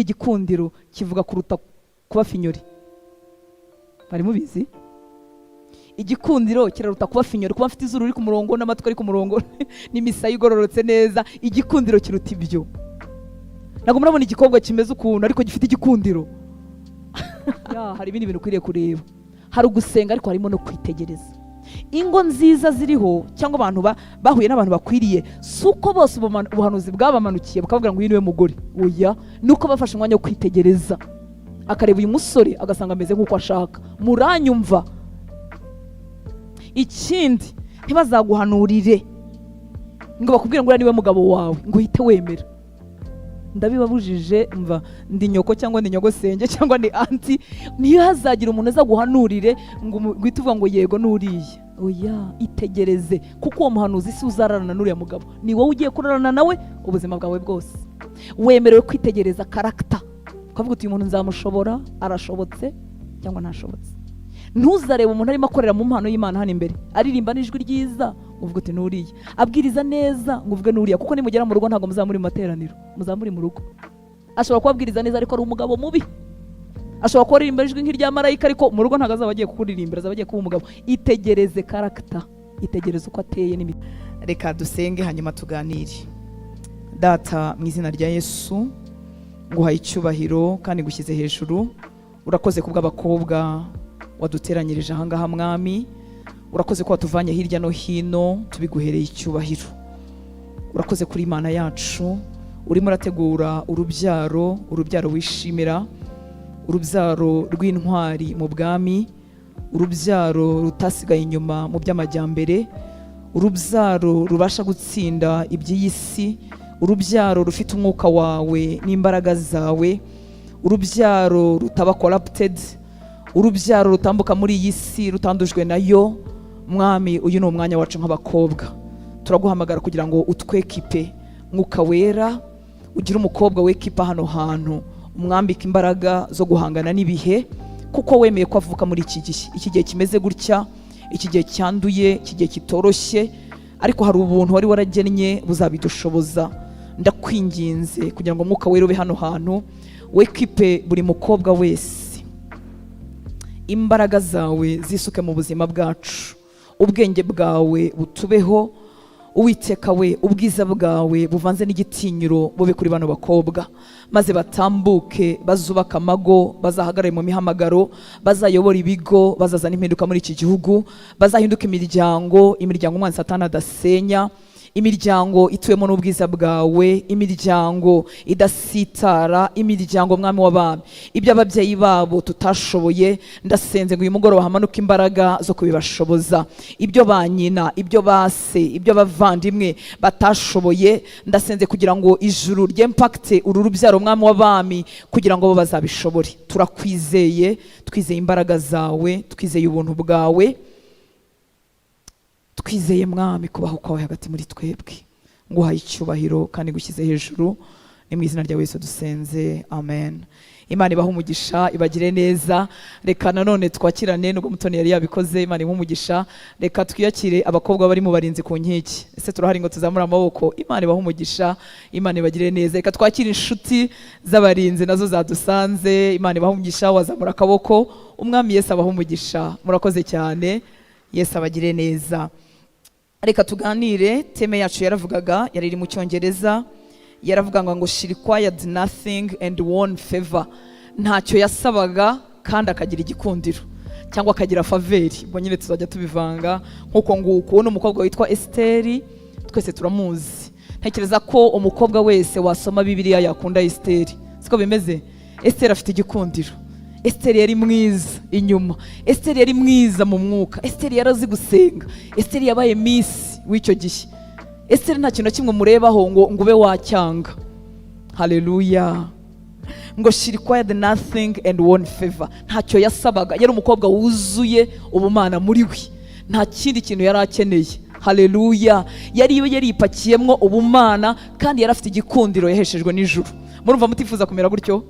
burya igikundiro kivuga kuruta kuba finyori. Bari mubizi? Igikundiro kiraruta kuba finyori, kuba mfite izuru riri ku murongo n'amatwi ari ku murongo n'imisaya igororotse neza. Igikundiro kiruta ibyo. Ntabwo murabona igikobwa kimeze ukuntu ariko gifite igikundiro. Hari ibindi bintu ukwiriye kureba. Hari ugusenga ariko harimo no kwitegereza. Ingo nziza ziriho cyangwa abantu bahuye n'abantu bakwiriye, suko bose ubuhanuzi bwabamanukiye bukavuga ngo uyu niwe mugore. Oya, nuko bafashe umwanya wo kwitegereza, akareba uyu musore agasanga ameze nk'uko ashaka. Muranyumva? Ikindi, ntibazaguhanurire ngo bakubwire ngo uriya niwe mugabo wawe ngo uhite wemera. Ndabibabujije, mva ndi nyoko cyangwa ndi nyogosenge cyangwa ndi anti, niyo hazagira umuntu aza guhanurire ngo uhite uvuga ngo yego n'uriye. Oya, itegereze, kuko uwo muhanuzi si uzararana n'uriya mugabo, ni wowe ugiye kurarana nawe ubuzima bwawe bwose. Wemerewe kwitegereza karakta, ukavuga uti uyu muntu nzamushobora, arashobotse cyangwa ntashobotse. Ntuzarebe umuntu arimo akorera mu mpano y'Imana hano imbere, aririmba n'ijwi ryiza uvuga uti n'uriye, abwiriza neza ngo uvuge n'uriya, kuko nimugera mu rugo ntabwo muzamuri mu materaniro, muzamuri mu rugo. Ashobora kuba abwiriza neza ariko ari umugabo mubi. Ashobora kuba aririmba ijwi nk'irya marayika ariko mu rugo ntabwo azaba agiye kukuririmbira, azaba agiye kuba umugabo. Itegereze karakta, itegereze uko ateye n'imiti. Reka dusenge hanyuma tuganire. Data, mu izina rya Yesu nguhaye icyubahiro kandi gushyize hejuru. Urakoze kubw'abakobwa waduteranyirije ahangaha Mwami. Urakoze ko watuvanye hirya no hino, tubiguhereye icyubahiro. Urakoze kuri Imana yacu, urimo urategura urubyaro wishimira, urubyaro rw'intwari mu bwami, urubyaro rutasigaye inyuma mu by'amajyambere, urubyaro rubasha gutsinda iby'iyi si, urubyaro rufite umwuka wawe n'imbaraga zawe, urubyaro rutaba corrupted, urubyaro rutambuka muri iyi si rutandujwe nayo. Mwami, uyu ni umwanya wacu nk'abakobwa, turaguhamagara kugira ngo utwekipe Mwuka Wera, ugire umukobwa wekipa hano hantu, umwambika imbaraga zo guhangana n'ibihe, kuko wemeye ko avuka muri iki gihe kimeze gutya, iki gihe cyanduye, iki gihe kitoroshye, ariko hari ubuntu wari waragennye buzabidushoboza. Ndakwinginze kugira ngo Mwuka Wera ube hano hantu, wekipe buri mukobwa wese, imbaraga zawe zisuke mu buzima bwacu, ubwenge bwawe butubeho. Uwiteka we, ubwiza bwawe buvanze n'igitinyiro bube kuri bano bakobwa, maze batambuke, bazubaka amago, bazahagarare mu mihamagaro, bazayobora ibigo, bazazana impinduka muri iki gihugu, bazahinduka imiryango umwanzi Satani adasenya, imiryango ituwemo n'ubwiza bwawe, imiryango idasitara, imiryango Mwami w'abami. Ibyo ababyeyi babo tutashoboye, ndasenze ngo uyu mugoroba hamanuka imbaraga zo kubibashoboza. Ibyo ba nyina, ibyo base, ibyo bavandimwe batashoboye, ndasenze kugira ngo ijuru ry'impakte uru rubyaro Mwami w'abami, kugira ngo bo bazabishobore. Turakwizeye, twizeye imbaraga zawe, twizeye ubuntu bwawe, twizeye Mwami kubaho kwawe hagati muri twebwe. Nguhaye icyubahiro kandi gushyize hejuru, ni mu izina rya Yesu dusenze, amen. Imana ibahe umugisha, ibagire neza. Reka nanone twakirane, nubwo Mutoni yari yabikoze, Imana ibahe umugisha. Reka twiyakire abakobwa bari mu barinzi ku nkiki. Ese turahari ngo tuzamure amaboko. Imana ibahe umugisha, Imana ibagire neza. Reka twakire inshuti z'abarinzi nazo zadusanze. Imana ibahe umugisha, wazamura akaboko. Umwami Yesu abahe umugisha. Murakoze cyane, Yesu abagire neza. Reka tuganire. Teme yacu yaravugaga, yari iri mu Cyongereza, yaravuga ngo she required nothing and won favor. Ntacyo yasabaga kandi akagira igikundiro cyangwa akagira faveri. Ubwo nyine tuzajya tubivanga nkuko nguko. Uwo ni umukobwa witwa Esteri, twese turamuzi. Ntekereza ko umukobwa wese wasoma Bibiliya yakunda Esteri. Siko bimeze? Esteri afite igikundiro. Esteri yari mwiza inyuma, Esteri yari mwiza mu mwuka, Esteri yarazi gusenga, Esteri yabaye miss w'icyo gihe. Esteri nta kintu kimwe murebaho ngo ube wacyanga. Haleluya. Ngo she required nothing and won favor. Ntacyo yasabaga, yari umukobwa wuzuye ubumana muri we, nta kindi kintu yari akeneye. Haleluya. Yari ipakiyemwo ubumana kandi yari afite igikundiro yaheshejwe n'ijuru. Murumva mutifuza kumera gutyo?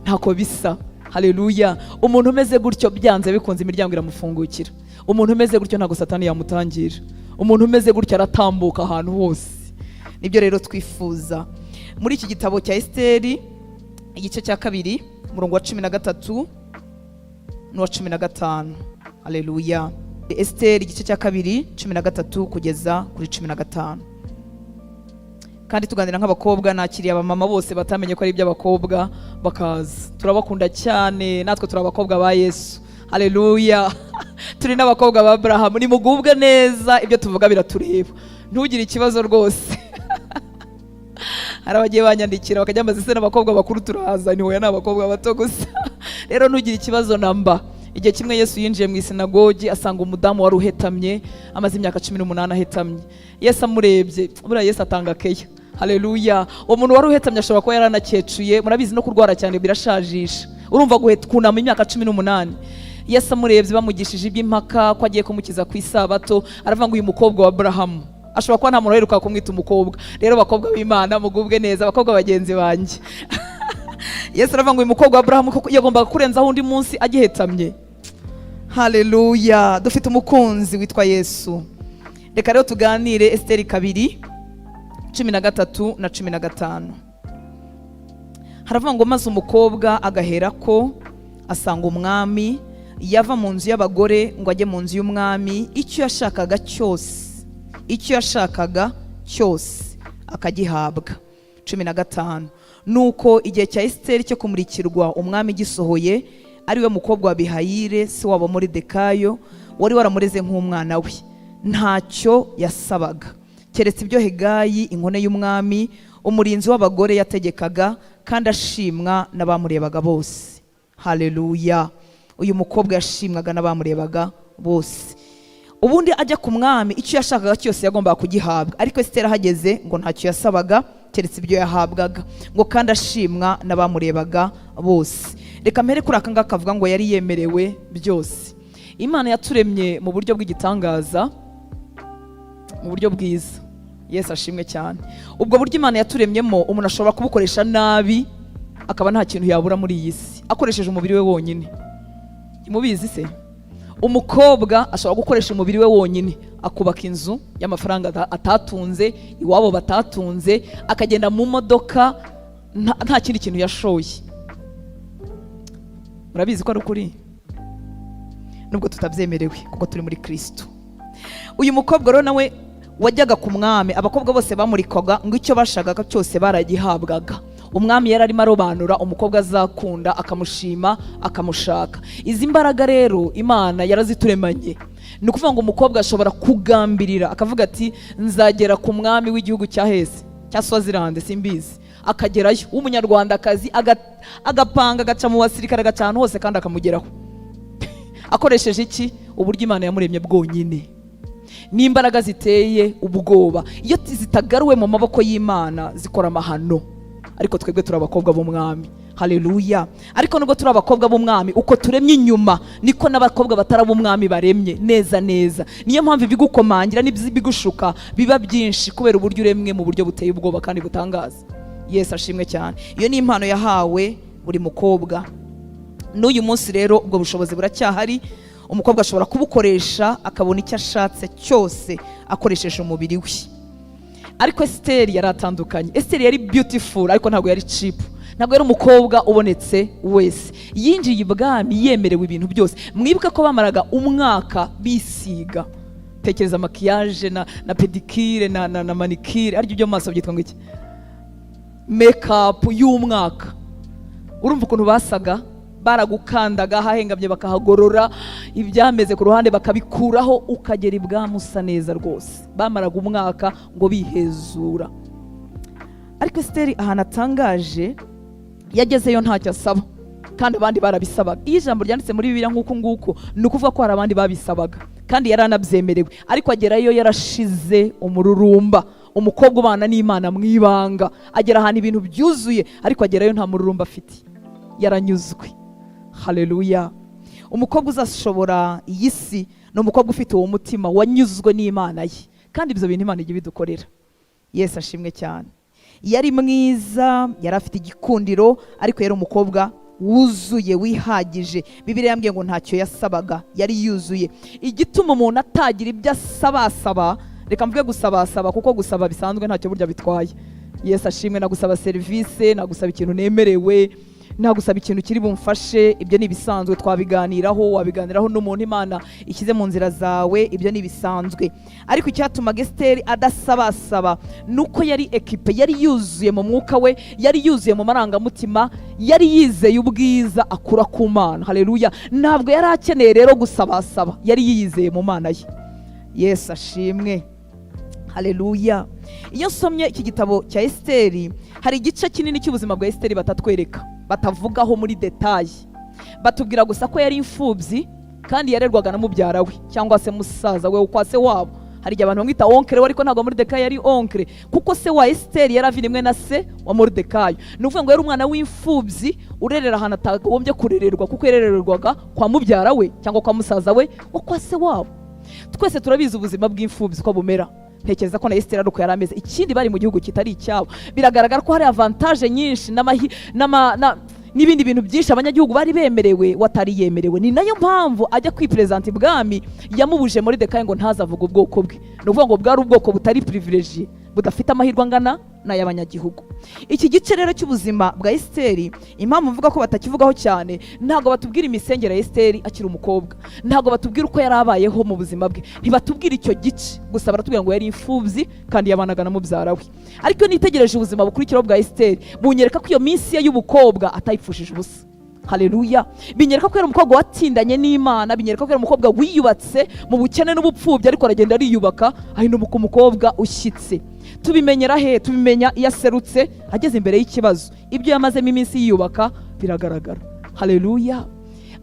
Ntako bisa. Haleluya. Umuntu umeze gutyo byanze bikunze imiryango iramufungukira. Umuntu umeze gutyo ntago Satani yamutangira. Umuntu umeze gutyo aratambuka ahantu hose. Nibyo rero twifuza. Muri iki gitabo cya Esteri igice cya kabiri umurongo wa 13 n'uwa 15. Haleluya. Esiteri igice cya kabiri 13 kugeza kuri 15. Kandi tuganira nk'abakobwa, nakiriye abamama bose batamenye ko ari iby'abakobwa bakaza. Turabakunda cyane, natwe turi abakobwa ba Yesu. Haleluya. Turi n'abakobwa ba Abrahamu. Nimugubwe neza, ibyo tuvuga biratureba, ntugire ikibazo rwose. Hari abagiye banyandikira bakajya mbaza se n'abakobwa bakuru turahaza, ni hoya n'abakobwa bato gusa. Rero ntugire ikibazo namba. Igihe kimwe Yesu yinjiye mu isinagogi asanga umudamu wari uhetamye amaze imyaka 18 ahetamye. Yesu amurebye, buriya Yesu atanga keya. Haleluya. Uwo muntu wari uhetamye ashobora kuba yaranakecuye, murabizi no kurwara cyane birashajisha. Urumva kunama imyaka 18. Yesu amurebye bamugishije iby'impaka ko agiye kumukiza ku isabato, aravuga ngo uyu mukobwa wa Abrahamu ashobora kuba nta muntu uheruka kumwita umukobwa. Rero bakobwa b'Imana mugubwe neza, bakobwa bagenzi banjye. Yesu aravuga ngo uyu mukobwa wa Abrahamu ko yagombaga kurenzaho undi munsi agihetamye. Haleluya. Dufite umukunzi witwa Yesu. Reka rero tuganire Esiteri 2:13 na 15. Haravuga ngo maze umukobwa agahera ko asanga umwami, yava mu nzu y'abagore ngo ajye mu nzu y'umwami, icyo yashakaga cyose akagihabwa. 15. Nuko igihe cya Esiteri cyo kumurikirwa umwami gisohoye, ariwe mukobwa wa Bihayire se wabo Moridekayo, wari waramureze nk'umwana we, ntacyo yasabaga keretse ibyo Hegayi inkone y'umwami umurinzi w'abagore yategekaga, kandi ashimwa n'abamurebaga bose. Haleluya. Uyu mukobwa yashimwaga n'abamurebaga bose. Ubundi ajya ku mwami, icyo yashakaga cyose yagombaga kugihabwa, ariko Esiteri ahageze ngo ntacyo yasabaga keretse ibyo yahabwaga, ngo kandi ashimwa n'abamurebaga bose. Reka mpere kuri aka ngaka avuga ngo yari yemerewe byose. Imana yaturemye mu buryo bw'igitangaza, mu buryo bwiza. Yesu ashimwe cyane. Ubwo buryo Imana yaturemyemo umuntu ashobora kubukoresha nabi akaba nta kintu yabura muri iyi si akoresheje umubiri we wonyine. Mubizi se? Umukobwa ashobora gukoresha umubiri we wonyine akubaka inzu y'amafaranga atatunze, iwabo batatunze, akagenda mu modoka nta kindi kintu yashoye. Murabizi ko ari ukuri, nubwo tutabyemerewe kuko turi muri Kristo. Uyu mukobwa rero nawe wajyaga ku mwami, abakobwa bose bamurikaga ngo icyo bashakaga cyose baragihabwaga. Umwami yari arimo arobanura umukobwa azakunda, akamushima, akamushaka. Izi mbaraga rero Imana yarazituremanye. Ni ukuvuga ngo umukobwa ashobora kugambirira akavuga ati nzagera ku mwami w'igihugu cya hese cya Swaziland simbizi, akagerayo w'umunyarwandakazi, agapanga agaca mu basirikare agaca ahantu hose kandi akamugeraho. Akoresheje iki? Uburyo Imana yamuremye bwonyine. N'imbaraga ziteye ubwoba, iyo zitagaruwe mu maboko y'Imana zikora amahano. Ariko twebwe turi abakobwa b'umwami. Haleluya. Ariko nubwo turi abakobwa b'umwami, uko turemye inyuma niko n'abakobwa batari ab'umwami baremye neza neza. Niyo mpamvu ibigukomangira n'ibigushuka biba byinshi kubera uburyo uremwe mu buryo buteye ubwoba kandi butangaza. Yesu ashimwe cyane. Iyo ni impano yahawe buri mukobwa. N'uyu munsi rero ubwo bushobozi buracyahari. Umukobwa ashobora kubukoresha akabona icyo ashatse cyose akoresheje umubiri we. Ariko Esiteri yari atandukanye. Esiteri yari beautiful ariko ntabwo yari cheap. Ntabwo yari umukobwa ubonetse wese. Yinjiye ibwami yemerewe ibintu byose. Mwibuke ko bamaraga umwaka bisiga. Tekereza maquillage na pedicure na manicure, ariko ibyo maso byitwa ngo iki? Makeup y'umwaka. Urumva ukuntu basaga? Baragukandaga hahengamye bakahagorora, ibyameze ku ruhande bakabikuraho, ukagera ibwami usa neza rwose. Bamaraga umwaka ngo bihezura. Ariko Esiteri ahantu atangaje, yagezeyo ntacyo asaba kandi abandi barabisabaga. Iyo ijambo ryanditse muri Bibiliya nk'uko nguko, ni ukuvuga ko hari abandi babisabaga kandi yaranabyemerewe. Ariko agerayo yarashize umururumba. Umukobwa ubana n'Imana mu ibanga, agera ahantu ibintu byuzuye, ariko agerayo nta mururumba afite. Yaranyuzwe. Haleluya. Umukobwa uzashobora iyi si ni umukobwa ufite uwo mutima wanyuzwe n'Imana ye, kandi ibyo bintu Imana ijya ibidukorera. Yesu ashimwe cyane. Yari mwiza, yari afite igikundiro, ariko yari umukobwa wuzuye, wihagije. Bibiliya yambwiye ngo ntacyo yasabaga, yari yuzuye. Igituma umuntu atagira ibyo asaba, reka mvuge gusaba kuko gusaba bisanzwe ntacyo burya bitwaye. Yesu ashimwe. Nagusaba serivisi, nagusaba ikintu nemerewe, nagusaba ikintu kiri bumfashe, ibyo ni ibisanzwe, twabiganiraho, wabiganiraho n'umuntu Imana ishyize mu nzira zawe, ibyo ni ibisanzwe. Ariko icyatuma Esiteri adasabasaba nuko yari ekipe, yari yuzuye mu mwuka we, yari yuzuye mu marangamutima, yari yizeye ubwiza akura ku Mana. Haleluya. Ntabwo yari akeneye rero gusabasaba, yari yizeye mu Mana ye. Yesu ashimwe. Haleluya. Iyo nsomye iki gitabo cya Esiteri, hari igice kinini cy'ubuzima bwa Esiteri batatwereka, batavugaho muri detaye. Batubwira gusa ko yari imfubyi kandi yarerwaga na mubyara we cyangwa se musaza we kwa se wabo. Hari igihe abantu bamwita onkere, ariko ntabwo Moridekayi yari onkere, kuko se wa Esiteri yari avinimwe na se wa Moridekayi. Ni ukuvuga ngo yari umwana w'imfubyi urerera ahantu atagombye kurererwa, kuko yarererwaga kwa mubyara we cyangwa kwa musaza we wo kwa se wabo. Twese turabizi ubuzima bw'imfubyi ko bumera. Ntekereza ko na Esiteri ari uko yari ameze. Ikindi bari mu gihugu kitari icyabo, biragaragara ko hari avantage nyinshi n'ibindi bintu byinshi abanyagihugu bari bemerewe watari yemerewe. Ni nayo mpamvu ajya kwipresenta ibwami yamubuje Moridekayi ngo ntazavuga ubwoko bwe. Ni ukuvuga ngo bwari ubwoko butari privilegiye, budafite amahirwe angana n'ay'abanyagihugu. Iki gice rero cy'ubuzima bwa Esiteri, impamvu mvuga ko batakivugaho cyane, ntabwo batubwira imisengere ya Esiteri akiri umukobwa, ntabwo batubwira uko yari abayeho mu buzima bwe, ntibatubwira icyo gice gusa, baratubwira ngo yari imfubyi kandi yabanaga na mubyara we. Ariko nitegereje ubuzima bukurikiraho bwa Esiteri, bunyereka ko iyo minsi ye y'ubukobwa atayipfushije ubusa. Haleluya. Binyereka ko yari umukobwa watindanye n'Imana, binyereka ko yari umukobwa wiyubatse mu bukene n'ubupfubyi, ariko aragenda ariyubaka ahinduka umukobwa ushyitse. Tubimenyera he? Tubimenya iyo aserutse ageze imbere y'ikibazo. Ibyo yamazemo iminsi yiyubaka biragaragara. Haleluya.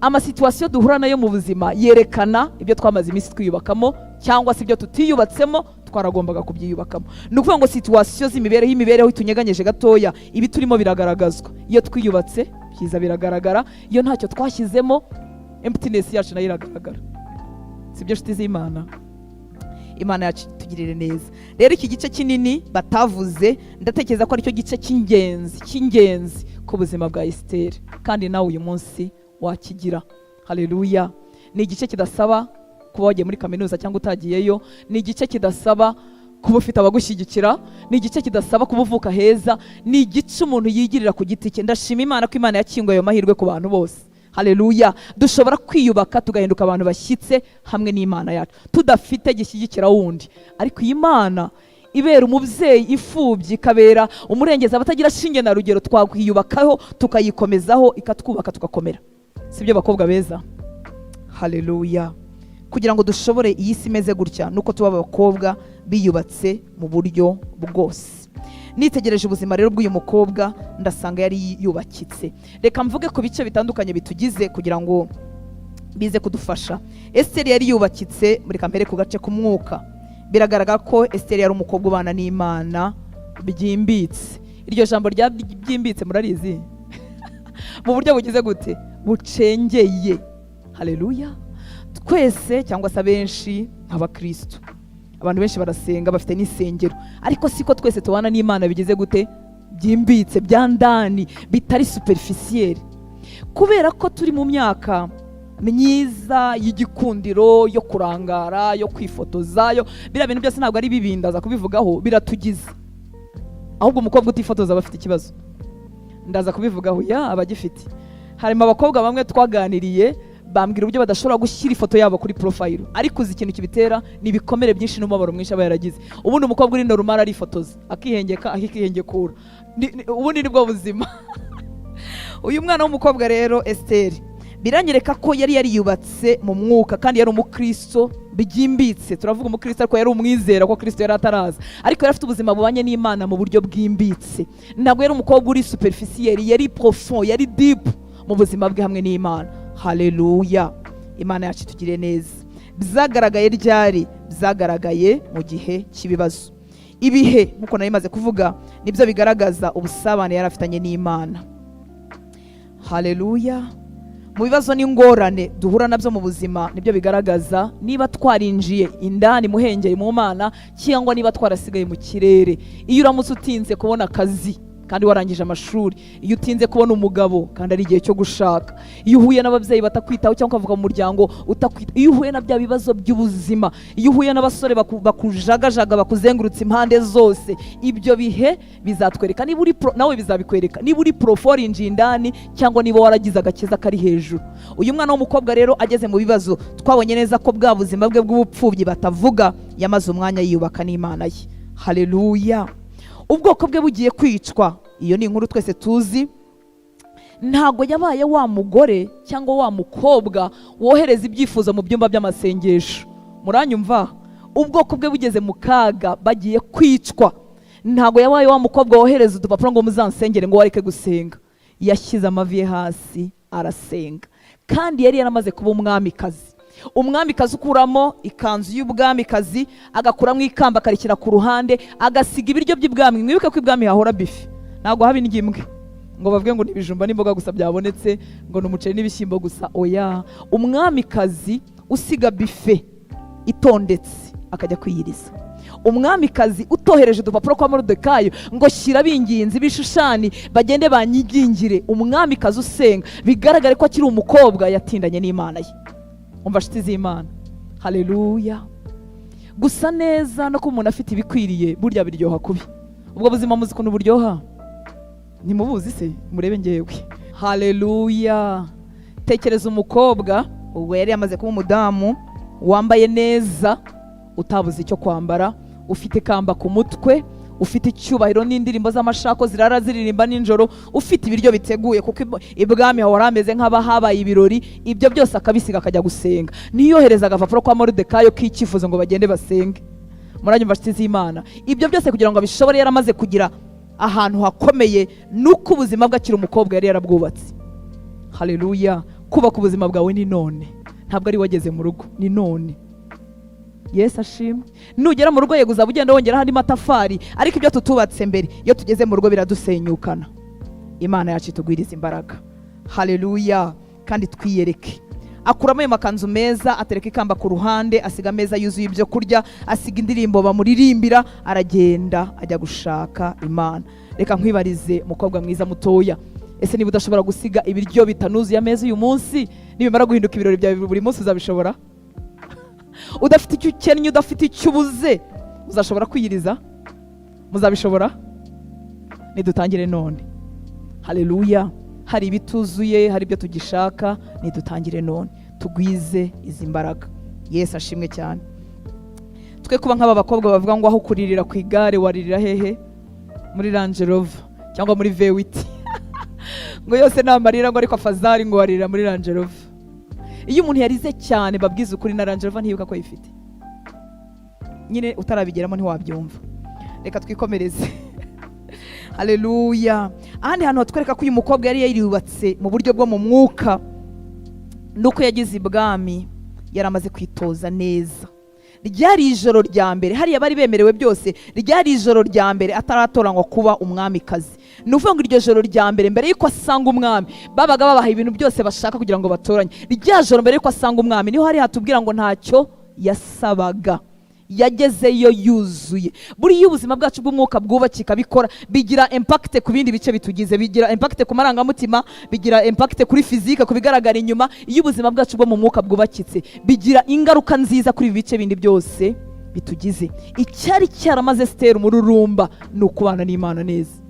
Amasituwasiyo duhura nayo mu buzima yerekana ibyo twamaze iminsi twiyubakamo, cyangwa se ibyo tutiyubatsemo twaragombaga kubyiyubakamo. Ni ukuvuga ngo situwasiyo y'imibereho itunyeganyeje gatoya, ibi turimo biragaragazwa. Iyo twiyubatse byiza biragaragara, iyo ntacyo twashyizemo emptiness yacu nayo iragaragara. Sibyo nshuti z'Imana? Imana yacu tugirire neza. Rero iki gice kinini batavuze, ndatekereza ko ari cyo gice cy'ingenzi ku buzima bwa Esiteri, kandi nawe uyu munsi wakigira. Haleluya. Ni igice kidasaba kuba wagiye muri kaminuza cyangwa utagiyeyo, ni igice kidasaba kuba ufite abagushyigikira, ni igice kidasaba kuba uvuka heza, ni igice umuntu yigirira ku giti cye. Ndashima Imana ko Imana yakinguye ayo mahirwe ku bantu bose. Haleluya. Dushobora kwiyubaka tugahinduka abantu bashyitse hamwe n'Imana yacu, tudafite gishyigikira wundi. Ariko iyi Imana ibera umubyeyi ifubyi, ikabera umurengezi abatagira shinge na rugero, twakwiyubakaho tukayikomezaho, ikatwubaka tugakomera. Sibyo bakobwa beza? Haleluya. Kugira ngo dushobore iyi si imeze gutya, nuko tuba abakobwa biyubatse mu buryo bwose. Nitegereje ubuzima rero bw'uyu mukobwa, ndasanga yari yubakitse. Reka mvuge ku bice bitandukanye bitugize kugira ngo bize kudufasha. Esiteri yari yubakitse, muri kampere ku gace k'umwuka. Biragaragara ko Esiteri yari umukobwa ubana n'Imana byimbitse. Iryo jambo rya byimbitse murarizi? Mu buryo bugize gute? Bucengeye. Haleluya. Twese cyangwa se abenshi nk'abakristo, abantu benshi barasenga, bafite n'isengero, ariko siko twese tubana n'Imana bigize gute? Byimbitse, byandani, bitari superficiel. Kubera ko turi mu myaka myiza y'igikundiro, yo kurangara, yo kwifotoza, biriya bintu byose ntabwo ari bibi, ndaza kubivugaho, biratugize. Ahubwo umukobwa utifotoza aba afite ikibazo, ndaza kubivugaho. Abagifite, harimo abakobwa bamwe twaganiriye bambwira uburyo badashobora gushyira ifoto yabo kuri profile, ariko uzi ikintu kibitera ni ibikomere byinshi n'umubabaro mwinshi aba yaragize. Ubundi umukobwa uri normal arifotoza, akihengeka, akihengekura, ubundi nibwo buzima. Uyu mwana w'umukobwa rero Esiteri, biranyereka ko yari yariyubatse mu mwuka, kandi yari umukristo byimbitse. Turavuga umukristo ariko yari umwizera, ko Kristo yari ataraza, ariko yari afite ubuzima bubanye n'Imana mu buryo bwimbitse. Ntabwo yari umukobwa uri superficiel, yari profond, yari deep mu buzima bwe hamwe n'Imana. Haleluya. Imana yacu tugire neza. Byagaragaye ryari? Byagaragaye mu gihe cy'ibibazo. Ibihe nkuko nari maze kuvuga nibyo bigaragaza ubusabane yari afitanye n'Imana. Haleluya. Mu bibazo n'ingorane duhura nabyo mu buzima nibyo bigaragaza niba twarinjiye indani muhengeri mu Mana cyangwa niba twarasigaye mu kirere. Iyo uramutse utinze kubona akazi kandi warangije amashuri, iyo utinze kubona umugabo kandi ari igihe cyo gushaka, iyo uhuye n'ababyeyi batakwitaho cyangwa ukavuga mu muryango utakwita, iyo uhuye na bya bibazo by'ubuzima, iyo uhuye n'abasore bakujagajaga bakuzengurutse impande zose, ibyo bihe bizatwereka niba uri nawe bizabikwereka niba uri profori injiye indani cyangwa niba waragize agakiza kari hejuru. Uyu mwana w'umukobwa rero ageze mu bibazo, twabonye neza ko bwa buzima bwe bw'ubupfubyi batavuga, yamaze umwanya yiyubaka n'Imana ye. Haleluya. Ubwoko bwe bugiye kwicwa, iyo ni inkuru twese tuzi. Ntago yabaye wa mugore cyangwa wa mukobwa wohereza ibyifuzo mu byumba by'amasengesho. Muranyumva? Ubwoko bwe bugeze mu kaga, bagiye kwicwa. Ntago yabaye wa mukobwa wohereza udupapuro ngo muzansengere ngo wareke gusenga. Yashyize amavi ye hasi arasenga, kandi yari yaramaze kuba umwamikazi. Umwamikazi ukuramo ikanzu y'ubwamikazi, agakuramo ikamba akarikira ku ruhande, agasiga ibiryo by'ibwami. Mwibuke ko ibwami hahora bife, ntabwo haba indyo imwe ngo bavuge ngo n'ibijumba n'imboga gusa byabonetse, ngo n'umuceri n'ibishyimbo gusa. Oya, umwamikazi usiga bife itondetse akajya kwiyiriza. Umwamikazi utohereje udupapuro kwa Moridekayo ngo shyira binginzi bishushani bagende banyigingire. Umwamikazi usenga, bigaragare ko akiri umukobwa yatindanye n'Imana ye. Umva nshuti z'Imana, haleluya. Gusa neza no ko umuntu afite ibikwiriye burya biryoha kubi. Ubwo buzima muzi ukuntu buryoha? Ntimubuzi se? Murebe ngewe. Haleluya. Tekereza umukobwa ubwo yari yamaze kuba umudamu, wambaye neza, utabuze icyo kwambara, ufite kamba ku mutwe, ufite icyubahiro n'indirimbo z'amashako zirara ziririmba ninjoro, ufite ibiryo biteguye kuko ibwami hahora hameze nk'abahabaye ibirori. Ibyo byose akabisiga akajya gusenga. Niyohereza agapapuro kwa Moridekayo k'icyifuzo ngo bagende basenge. Muranyumva nshuti z'Imana? Ibyo byose kugira ngo abishobore yaramaze kugira ahantu hakomeye, nuko ubuzima bwe akiri umukobwa yari yarabwubatse. Haleluya. Kubaka ubuzima bwawe ni none, ntabwo ari wageze mu rugo, ni none. Yesu ashimwe. Nugera mu rugo yego uzaba ugenda wongera andi matafari, ariko ibyo tutubatse mbere iyo tugeze mu rugo biradusenyukana. Imana yacu itugwiriza imbaraga. Haleluya. Kandi twiyereke. Akuramo ayo makanzu meza, atereka ikamba ku ruhande, asiga ameza yuzuye ibyo kurya, asiga indirimbo bamuririmbira, aragenda ajya gushaka Imana. Reka nkwibarize mukobwa mwiza mutoya, ese niba udashobora gusiga ibiryo bitanuzuye ameza uyu munsi, nibimara guhinduka ibirori byawe buri munsi uzabishobora? Udafite icyo ukennye, udafite icyo ubuze, uzashobora kwiyiriza? Muzabishobora? Nidutangire none. Haleluya. Hari ibituzuye, hari ibyo tugishaka, nidutangire none, tugwize izi mbaraga. Yesu ashimwe cyane. Twe kuba nk'aba bakobwa bavuga ngo aho kuririra ku igare waririra hehe? Muri Range Rover cyangwa muri V8 ngo yose namarira ngo ariko afazari ngo waririra muri Range Rover. Iyo umuntu yarize cyane babwiza ukuri na Range Rover ntibuka ko yifite. Nyine utarabigeramo ntiwabyumva. Reka twikomereze. Haleluya. Ahandi hantu hatwereka ko uyu mukobwa yari yariubatse mu buryo bwo mu mwuka, nuko yagize ibwami, yaramaze kwitoza neza. Ryari ijoro rya mbere, hariya bari bemerewe byose, ryari ijoro rya mbere ataratoranywa kuba umwamikazi. Nuvuga ngo iryo joro rya mbere, mbere yuko asanga umwami, babaga babaha ibintu byose bashaka kugira ngo batoranye. Rya joro mbere yuko asanga umwami, niho hari hatubwira ngo ntacyo yasabaga, yagezeyo yuzuye. Buriya ubuzima bwacu bw'umwuka bwubakika bikora, bigira impact ku bindi bice bitugize, bigira impact ku marangamutima, bigira impact kuri fizike, ku bigaragara inyuma. Iyo ubuzima bwacu bwo mu mwuka bwubakitse, bigira ingaruka nziza kuri ibi bice bindi byose bitugize. Icyari cyaramaze Esther umururumba ni ukubana n'Imana neza.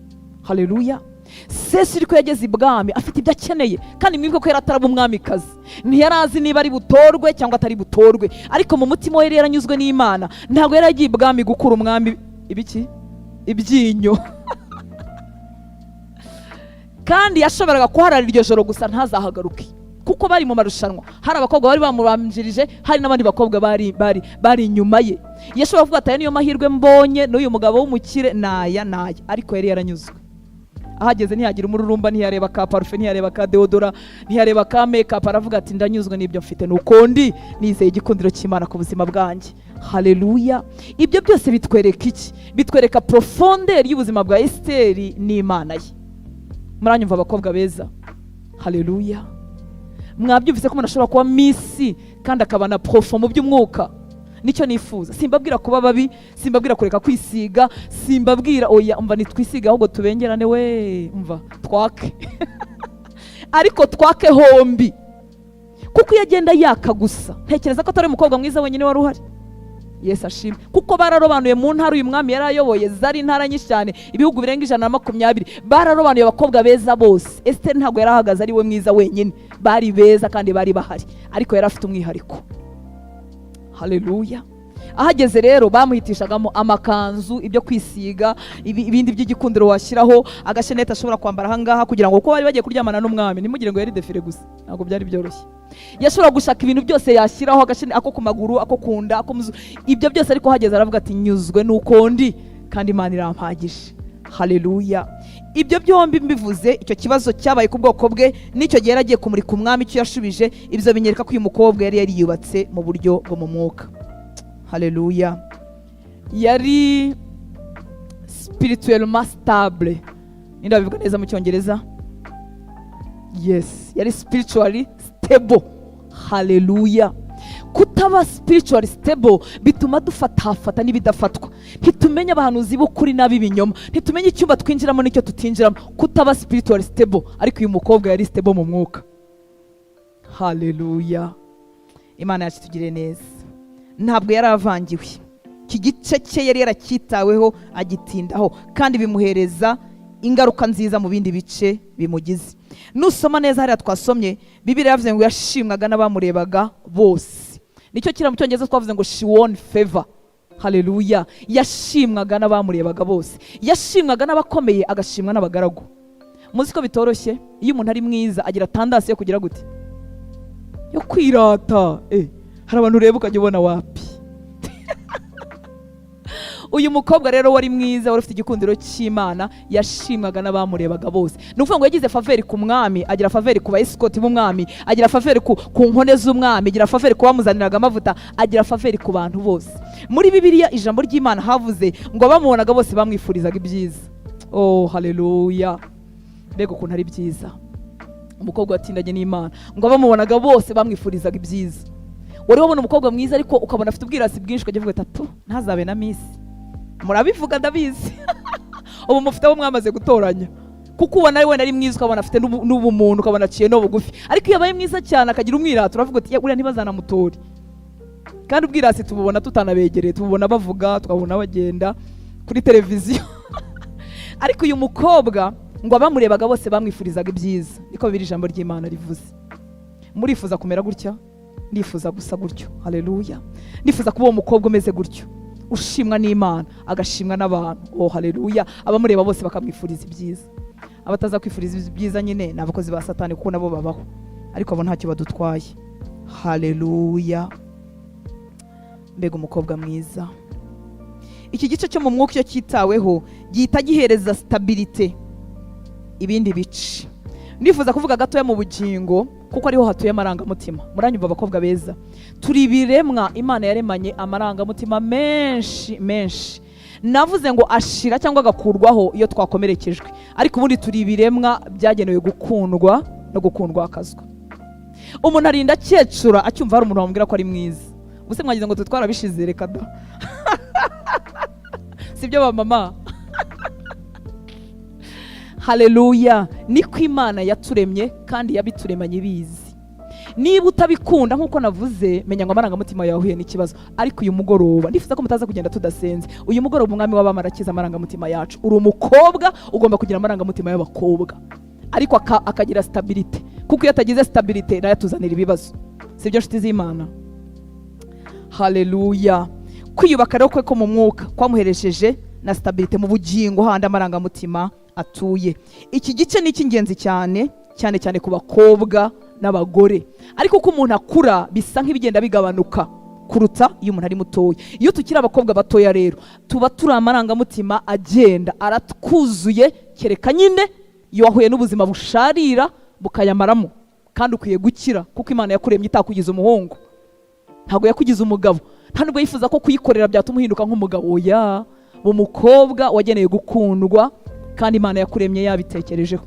Haleluya. Sesi ko yageze ibwami afite ibyo akeneye, kandi mwibuke ko yari ataraba umwamikazi, ntiyarazi niba ari butorwe cyangwa atari butorwe, ariko mu mutima we yari yaranyuzwe n'Imana. Ntabwo yari agiye ibwami gukura umwami ibiki ibyinyo kandi yashoboraga kuharara iryo joro gusa ntazahagaruke, kuko bari mu marushanwa. Hari abakobwa bari bamubanjirije, hari n'abandi bakobwa bari inyuma ye. Yashobora kuvuga ati niyo mahirwe mbonye n'uyu mugabo w'umukire naya, ariko yari yaranyuzwe. Ahageze ntiyagira umururumba, ntiyareba ka parufe, ntiyareba ka deodora, ntiyareba ka makeup, aravuga ati ndanyuzwe n'ibyo mfite, nuko ndi nizeye igikundiro cy'Imana ku buzima bwanjye. Haleluya. Ibyo byose bitwereka iki? Bitwereka profondeur y'ubuzima bwa Esther n'Imana ye. Muranyumva abakobwa beza? Haleluya. Mwabyumvise ko umuntu ashobora kuba misi kandi akaba na profond mu by'umwuka. nicyo nifuza. Simbabwira kuba babi, simbabwira kureka kwisiga, simbabwira oya umva nitwisiga ahubwo tubengerane we umva twake ariko twake hombi, kuko iyo agenda yaka gusa ntekereza ko atari umukobwa mwiza wenyine wari uhari. Yesu ashimwe, kuko bararobanuye mu ntara uyu mwami yari ayoboye zari intara nyinshi cyane, ibihugu birenga 120, bararobanuye abakobwa beza bose. Esiteri ntabwo yari ahagaze ari we mwiza wenyine, bari beza kandi bari bahari, ariko yari afite umwihariko. Haleluya. Ahageze rero bamuhitishagamo amakanzu, ibyo kwisiga, ibindi by'igikundiro washyiraho, agashenete ashobora kwambara ahangaha kugira ngo kuko bari bagiye kuryamana n'umwami, ntimugire ngo yari defile gusa, ntabwo byari byoroshye. Yashobora gushaka ibintu byose yashyiraho, agashenete ako ku maguru, ako kunda, ako muzu, ibyo byose. Ariko hageze aravuga ati nyuzwe nuko ndi kandi Imana irampagije. Haleluya. Ibyo byombi mbivuze, icyo kibazo cyabaye ku bwoko bwe, n'icyo gihe yaragiye kumurika umwami, icyo yashubije, ibyo binyereka ko uyu mukobwa yari yariyubatse mu buryo bwo mu mwuka. Haleluya. Yari spirituellement stable. Ninde babivuga neza mu cyongereza? Yes, yari spiritually stable. Haleluya. Kutaba spiritually stable bituma dufatafata n'ibidafatwa, ntitumenya abahanuzi b'ukuri n'ab'ibinyoma, ntitumenya icyumba twinjiramo n'icyo tutinjiramo. Kutaba spiritually stable. Ariko uyu mukobwa yari stable mu mwuka. Haleluya. Imana yacu tugire neza. Ntabwo yari avangiwe, iki gice cye yari yaracyitaweho agitindaho, kandi bimuhereza ingaruka nziza mu bindi bice bimugize. Nusoma neza hariya twasomye, Bibiliya yavuze ngo yashimwaga n'abamurebaga bose. Nicyo kira mu cyongereza twavuze ngo she won favor. Haleluya. Yashimwaga n'abamurebaga bose, yashimwaga n'abakomeye, agashimwa n'abagaragu. Muzi ko bitoroshye iyo umuntu ari mwiza agira tendance yo kugira gute, yo kwirata. Hari abantu ureba ukajya ubona wapi. Uyu mukobwa rero wari mwiza, wari ufite igikundiro cy'Imana, yashimwaga n'abamurebaga bose. Ni ukuvuga ngo yagize faveri ku mwami, agira faveri ku baesikoti b'umwami, agira faveri ku nkone z'umwami, agira faveri ku bamuzaniraga amavuta, agira faveri ku bantu bose. Muri Bibiliya ijambo ry'Imana havuze ngo abamubonaga bose bamwifurizaga ibyiza. Oh haleluya. Mbega ukuntu ari byiza. Umukobwa watindanye n'Imana, ngo abamubonaga bose bamwifurizaga ibyiza. Wari wabona umukobwa mwiza ariko ukabona afite ubwirasi bwinshi, ukajya uvuga ati ntazabe na Miss. Murabivuga ndabizi. Ubu mufite abo mwamaze gutoranya, kuko ubona wenda ari mwiza, ukabona afite n'ubumuntu, ukabona aciye no bugufi. Ariko iyo abaye mwiza cyane akagira umwirata, uravuga ati uriya ntibazanamutora. Kandi ubwirasi tububona tutanabegereye, tububona bavuga, tukabona bagenda kuri televiziyo. Ariko uyu mukobwa ngo abamurebaga bose bamwifurizaga ibyiza. Niko biri ijambo ry'Imana rivuze. Murifuza kumera gutya? Ndifuza gusa gutyo. Haleluya. Ndifuza kuba umukobwa umeze gutyo, ushimwa n'Imana, agashimwa n'abantu. Oh haleluya. Abamureba bose bakamwifuriza ibyiza. Abataza kwifuriza ibyiza nyine ni abakozi ba Satani, kuko nabo babaho, ariko abo ntacyo badutwaye. Haleluya. Mbega umukobwa mwiza. Iki gice cyo mu mwuka cyo cyitaweho gihita gihereza stabilite ibindi bice. Ndifuza kuvuga gatoya mu bugingo, kuko ariho hatuye amarangamutima. Muranyumva abakobwa beza, turi ibiremwa Imana yaremanye amarangamutima menshi menshi. Navuze ngo ashira cyangwa agakurwaho iyo twakomerekejwe, ariko ubundi turi ibiremwa byagenewe gukundwa no gukundwa akazwa. Umuntu arinda cyecura acyumva hari umuntu wamubwira ko ari mwiza. Ubuse mwagize ngo twarabishize, reka da. Sibyo ba mama? Haleluya. Niko Imana yaturemye kandi yabituremanye bizi. Niba utabikunda nkuko navuze, menya ngo amarangamutima yahuye n'ikibazo. Ariko uyu mugoroba ndifuza ko mutaza kugenda tudasenze. Uyu mugoroba umwami w'abamarakiza amarangamutima yacu. Uri umukobwa, ugomba kugira amarangamutima y'abakobwa, ariko akagira stabilite, kuko iyo atagize stabilite nayo atuzanira ibibazo. Sibyo nshuti z'Imana? Haleluya. Kwiyubaka rero kwe ko mu mwuka kwamuheresheje na stabilite mu bugingo handi amarangamutima atuye. Iki gice ni cy'ingenzi cyane cyane cyane ku bakobwa n'abagore, ariko uko umuntu akura bisa nk'ibigenda bigabanuka kuruta iyo umuntu ari mutoya. Iyo tukiri abakobwa batoya rero tuba turi amarangamutima agenda aratwuzuye, kereka nyine iyo wahuye n'ubuzima busharira bukayamaramo. Kandi ukwiye gukira, kuko Imana yakuremye itakugize umuhungu, ntabwo yakugize umugabo, nta nubwo yifuza ko kuyikorera byatuma uhinduka nk'umugabo. Oya, umukobwa wageneye gukundwa, kandi Imana yakuremye yabitekerejeho.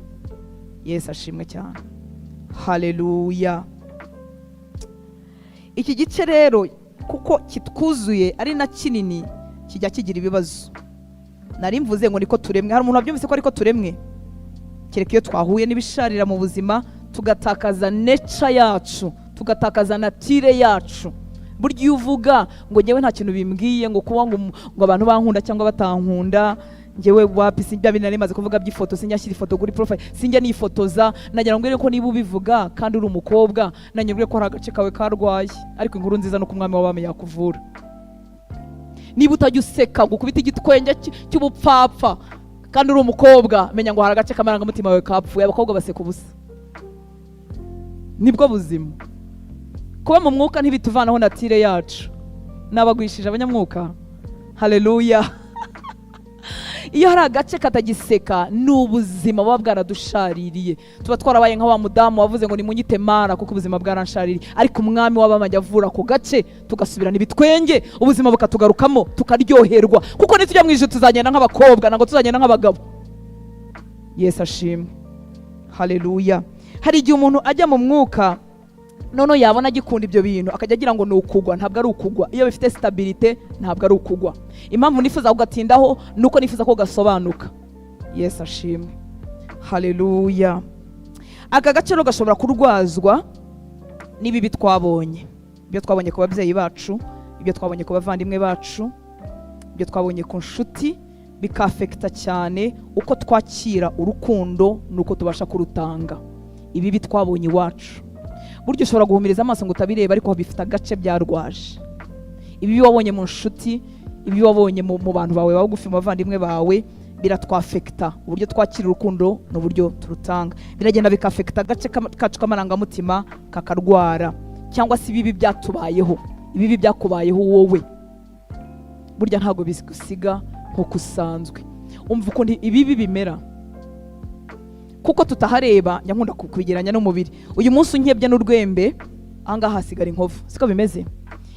Yesu ashimwe cyane. Haleluya. Iki gice rero kuko kitwuzuye ari na kinini kijya kigira ibibazo. Nari mvuze ngo niko turemwe. Hari umuntu wabyumvise ko ariko turemwe? Kereka iyo twahuye n'ibisharira mu buzima tugatakaza nature yacu, tugatakaza natire yacu. Burya iyo uvuga ngo njyewe nta kintu bimbwiye, ngo kuba ngo abantu bankunda cyangwa batankunda, njyewe wapi sinjya binari maze kuvuga by'ifoto, sinjya shyira ifoto kuri profile, sinjya nifotoza, nagira ngo ko niba ubivuga kandi uri umukobwa nanyubwe ko hari agace kawe karwaye, ariko inkuru nziza no kumwami w'abami yakuvura. Niba utajya useka ngo ukubita igitwenge cy'ubupfapfa kandi uri umukobwa, menya ngo hari agace k'amarangamutima yawe kapfuye. Abakobwa baseka ubusa, nibwo buzima. Kuba mu mwuka ntibituvanaho natire yacu. Nabagwishije abanyamwuka, haleluya. Iyo hari agace katagiseka, ni ubuzima buba bwaradushaririye. Tuba twarabaye nka wa mudamu wavuze ngo nimunyite Mara kuko ubuzima bwaranshariye, ariko umwami w'abamajya avura ako gace, tugasubirana ibitwenge, ubuzima bukatugarukamo, tukaryoherwa. Kuko nitujya mu ijuru tuzagenda nk'abakobwa, ntabwo tuzagenda nk'abagabo. Yesu ashimwe, haleluya. Hari igihe umuntu ajya mu mwuka noneho yabona agikunda ibyo bintu akajya agira ngo ni ukugwa. Ntabwo ari ukugwa. Iyo bifite stabilite ntabwo ari ukugwa. Impamvu nifuza kugatindaho nuko nifuza ko gasobanuka. Yesu ashimwe, haleluya. Aka gace rero gashobora kurwazwa n'ibibi twabonye. Ibyo twabonye ku babyeyi bacu, ibyo twabonye ku bavandimwe bacu, ibyo twabonye ku nshuti, bikafekta cyane uko twakira urukundo nuko tubasha kurutanga. Ibibi twabonye iwacu, buryo ushobora guhumiriza amaso ngo utabireba, ariko bifite agace byarwaje. Ibi wabonye mu nshuti, ibi wabonye mu bantu bawe bagufi, mu bavandimwe bawe, biratwafekta. Uburyo twakira urukundo n'uburyo turutanga biragenda bikafekta agace kacu k'amarangamutima kakarwara. Cyangwa se ibibi byatubayeho, ibibi byakubayeho wowe, burya ntabwo bigusiga nk'uko usanzwe. Umva ukuntu ibibi bimera, kuko tutahareba. Nyankunda kubigeranya n'umubiri. Uyu munsi unkebye n'urwembe, ahangaha hasigara inkovu. Siko bimeze?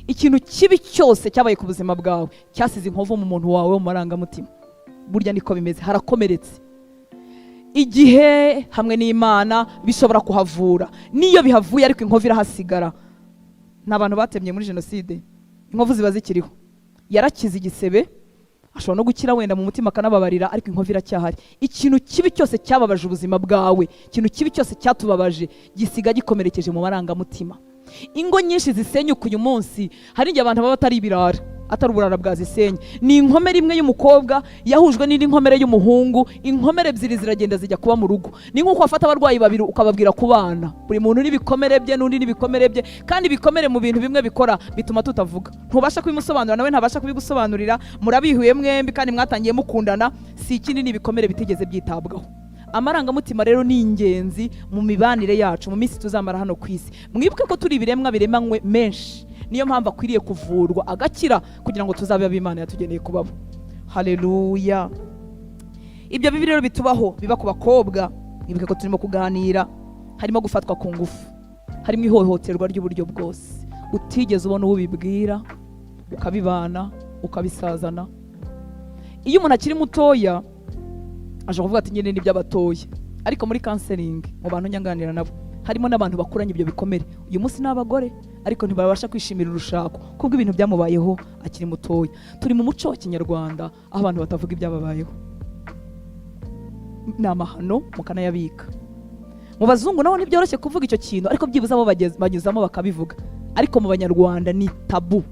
Ikintu kibi cyose cyabaye ku buzima bwawe cyasize inkovu mu muntu wawe, mu marangamutima. Burya niko bimeze, harakomeretse. Igihe hamwe n'Imana bishobora kuhavura. Niyo bihavuye ariko inkovu irahasigara. N'abantu batemye muri jenoside, inkovu ziba zikiriho. Yarakize igisebe, ashobora no gukira wenda mu mutima akanababarira, ariko inkovu iracyahari. Ikintu kibi cyose cyababaje ubuzima bwawe, ikintu kibi cyose cyatubabaje, gisiga gikomerekeje mu marangamutima. Ingo nyinshi zisenyuka uyu munsi, hari igihe abantu baba batari ibirara, atari uburara bwazisenye. Ni inkomere imwe y'umukobwa yahujwe n'indi nkomere y'umuhungu, inkomere ebyiri ziragenda zijya kuba mu rugo. Ni nk'uko wafata abarwayi babiri ukababwira kubana, buri muntu n'ibikomere bye n'undi n'ibikomere bye, kandi ibikomere mu bintu bimwe bikora bituma tutavuga. Ntubasha kubimusobanurira, nawe ntabasha kubigusobanurira. Murabihuye mwembi kandi mwatangiye mukundana, si ikindi n'ibikomere bitigeze byitabwaho. Amarangamutima rero ni ingenzi mu mibanire yacu mu minsi tuzamara hano ku isi. Mwibuke ko turi ibiremwa biremanywe menshi, niyo mpamvu akwiriye kuvurwa agakira kugira ngo tuzabe ab'Imana yatugeneye kubabo. Haleluya. Ibyo bibi rero bitubaho, biba ku bakobwa. Mwibuke ko turimo kuganira, harimo gufatwa ku ngufu, harimo ihohoterwa ry'uburyo bwose, utigeze ubona uwo bibwira, ukabibana, ukabisazana. Iyo umuntu akiri mutoya aje kuvuga ati nyine ni by'abatoya, ariko muri counseling mu bantu nyanganira nabo harimo n'abantu bakuranye ibyo bikomere. Uyu munsi n'abagore ariko ntibabasha kwishimira urushako kubwo ibintu byamubayeho akiri mutoya. Turi mu muco wa Kinyarwanda aho abantu batavuga ibyababayeho, ni amahano mukanayabika. Mu bazungu naho ntibyoroshye kuvuga icyo kintu, ariko byibuze abo banyuzamo bakabivuga. Ariko mu Banyarwanda ni tabu,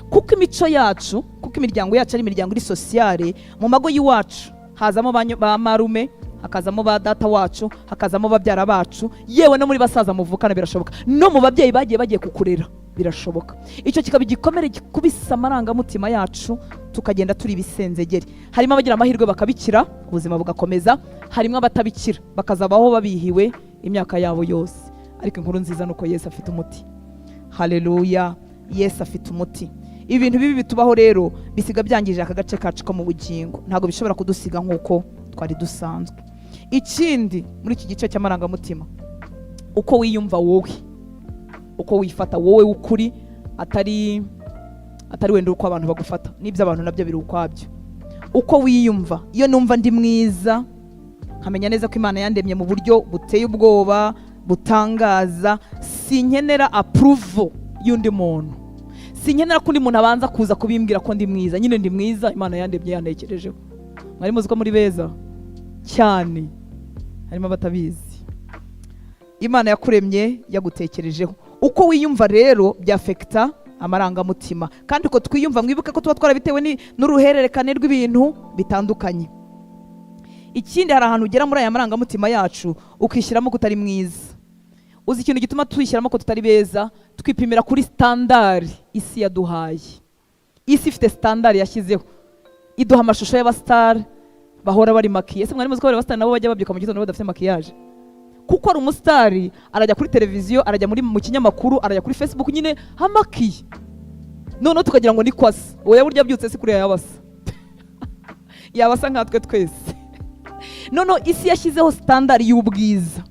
kuko imico yacu, kuko imiryango yacu ari imiryango iri sociale. Mu mago y'iwacu hazamo ba marume, hakazamo ba data wacu, hakazamo babyara bacu, yewe no muri basaza muvukana birashoboka, no mu babyeyi bagiye kukurera birashoboka. Icyo kikaba igikomere gikubisa amarangamutima yacu, tukagenda turi ibisenzegeri. Harimo abagira amahirwe bakabikira, ubuzima bugakomeza. Harimo abatabikira bakazabaho babihiwe imyaka yabo yose. Ariko inkuru nziza nuko Yesu afite umuti. Haleluya. Yesu afite umuti. Ibintu bibi bitubaho rero bisiga byangije aka gace kacu ko mu bugingo, ntabwo bishobora kudusiga nk'uko twari dusanzwe. Ikindi muri iki gice cy'amarangamutima, uko wiyumva wowe, uko wifata wowe ukuri, atari wenda uko abantu bagufata, n'ibyo abantu nabyo biri ukwabyo. Uko wiyumva, iyo numva ndi mwiza, nkamenya neza ko Imana yandemye mu buryo buteye ubwoba, butangaza, sinkenera approval y'undi muntu, sinkenera ko undi muntu abanza kuza kubimbwira ko ndi mwiza. Nyine ndi mwiza, Imana yandemye yantekerejeho. Mwari muzi ko muri beza cyane, harimo abatabizi. Imana yakuremye yagutekerejeho. Uko wiyumva rero byafekta amarangamutima, kandi uko twiyumva mwibuke ko tuba twarabitewe n'uruhererekane rw'ibintu bitandukanye. Ikindi, hari ahantu ugera muri aya marangamutima yacu ukishyiramo ko utari mwiza. Uzi ikintu gituma twishyiramo ko tutari beza? Twipimira kuri standard isi yaduhaye. Isi ifite standard yashyizeho, iduha amashusho y'abastar bahora bari makiye. Ese mwari muzi ko abastar nabo bajya babyuka mu gitondo badafite makiyaje? Kuko ari umusitari arajya kuri televiziyo, arajya mu kinyamakuru, arajya kuri Facebook, nyine hamakiye. Noneho tukagira ngo ni kwasa. Oya, burya byutse si kuri yabasa. Yabasa nkatwe twese. Noneho isi yashyizeho standard y'ubwiza.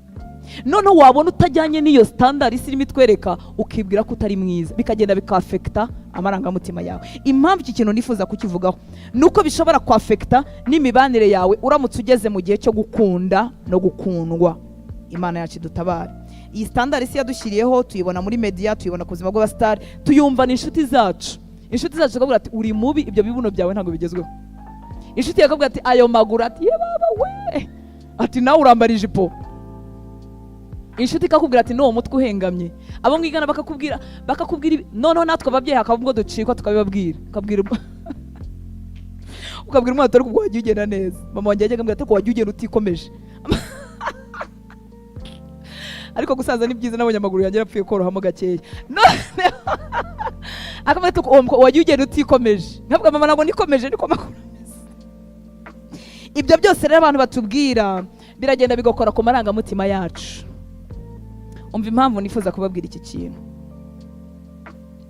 Noneho wabona utajyanye n'iyo standard isi irimo itwereka, ukibwira ko utari mwiza, bikagenda bikafekta amarangamutima yawe. Impamvu iki kintu nifuza kukivugaho nuko bishobora kwafekta n'imibanire yawe uramutse ugeze mu gihe cyo gukunda no gukundwa. Imana yacu dutabare. Iyi standard isi yadushyiriyeho tuyibona muri media, tuyibona ku buzima bw'abastar, tuyumva n'inshuti zacu. Inshuti zacu zikavuga ati uri mubi, ibyo bibuno byawe ntabwo bigezweho. Inshuti yakavuga ati ayo maguru, ati ye baba we, ati nawe urambara ijipo. Inshuti ikakubwira ati no mutwe uhengamye. Abo mwigana bakakubwira noneho natwe ababyeyi hakabwo ducikwa tukabibabwira. Ukabwira umwana atari kubwo wagiye ugenda neza. Mama wanjye yajyaga ambwira ati ko wagiye ugenda utikomeje. Ariko gusaza ni byiza, nabonye amaguru yanjye yapfuye korohamo gakeya. Akamwe ati wagiye ugenda utikomeje. Ntabwo mama nago nikomeje, niko makuru. Ibyo byose rero abantu batubwira biragenda bigakora ku marangamutima yacu. Umva impamvu nifuza kubabwira iki kintu.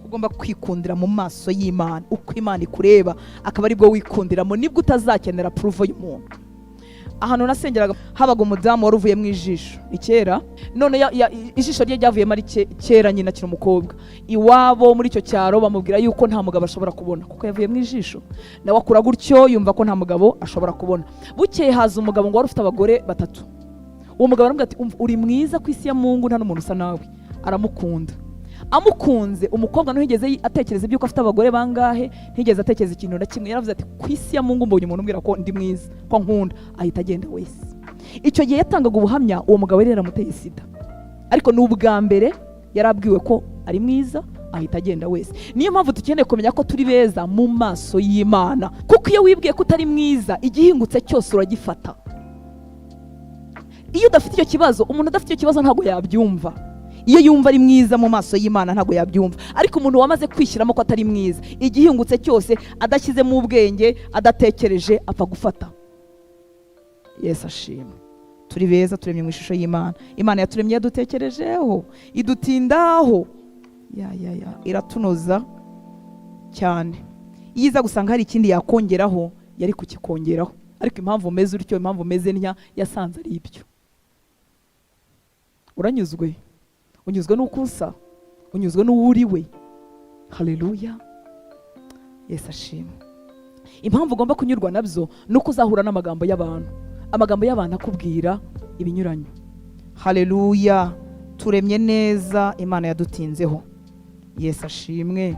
Ugomba kwikundira mu maso y'Imana. Uko Imana ikureba akaba ari bwo wikundiramo, nibwo utazakenera proof y'umuntu. Ahantu nasengeraga habaga umudamu wari uvuye mu ijisho. Ikera none ijisho rye ryavuyemo ari kera, nyina akiri umukobwa. Iwabo muri icyo cyaro bamubwira yuko nta mugabo ashobora kubona kuko yavuye mu ijisho. Nawe akura gutyo yumva ko nta mugabo ashobora kubona. Bukeye haza umugabo ngo wari ufite abagore 3. Uwo mugabo aramubwira ati uri mwiza ku isi ya Mungu, nta n'umuntu usa nawe. Aramukunda. Amukunze, umukobwa ntuhigeze atekereza ibyuko afite abagore bangahe, ntigeze atekereza ikintu na kimwe. Yaravuze ati ku isi ya Mungu mbonye umuntu umbwira ko ndi mwiza, ko nkunda, ahita agenda wese. Icyo gihe yatangaga ubuhamya, uwo mugabo yari yaramuteye sida, ariko ni ubwa mbere yarabwiwe ko ari mwiza, ahita agenda wese. Niyo mpamvu tukeneye kumenya ko turi beza mu maso y'Imana, kuko iyo wibwiye ko utari mwiza, igihingutse cyose uragifata. Iyo udafite icyo kibazo, umuntu udafite icyo kibazo ntabwo yabyumva. Iyo yumva ari mwiza mu maso y'Imana ntabwo yabyumva. Ariko umuntu wamaze kwishyiramo ko atari mwiza, igihingutse cyose adashyizemo ubwenge, adatekereje, apfa gufata. Yesu ashimwe. Turi beza, turemye mu ishusho y'Imana. Imana yaturemye yadutekerejeho, idutindaho, iratunoza cyane. Iyo iza gusanga hari ikindi yakongeraho, yari kukikongeraho. Ariko impamvu umeze utyo, impamvu umeze ntya, yasanze ari ibyo. Uranyuzwe? Unyuzwe n'uko usa, unyuzwe n'uwo uri we. Haleluya. Yesu ashimwe. Impamvu ugomba kunyurwa nabyo nuko uzahura n'amagambo y'abantu. Amagambo y'abantu akubwira ibinyuranye. Haleluya. Turemye neza, Imana yadutinzeho. Yesu ashimwe.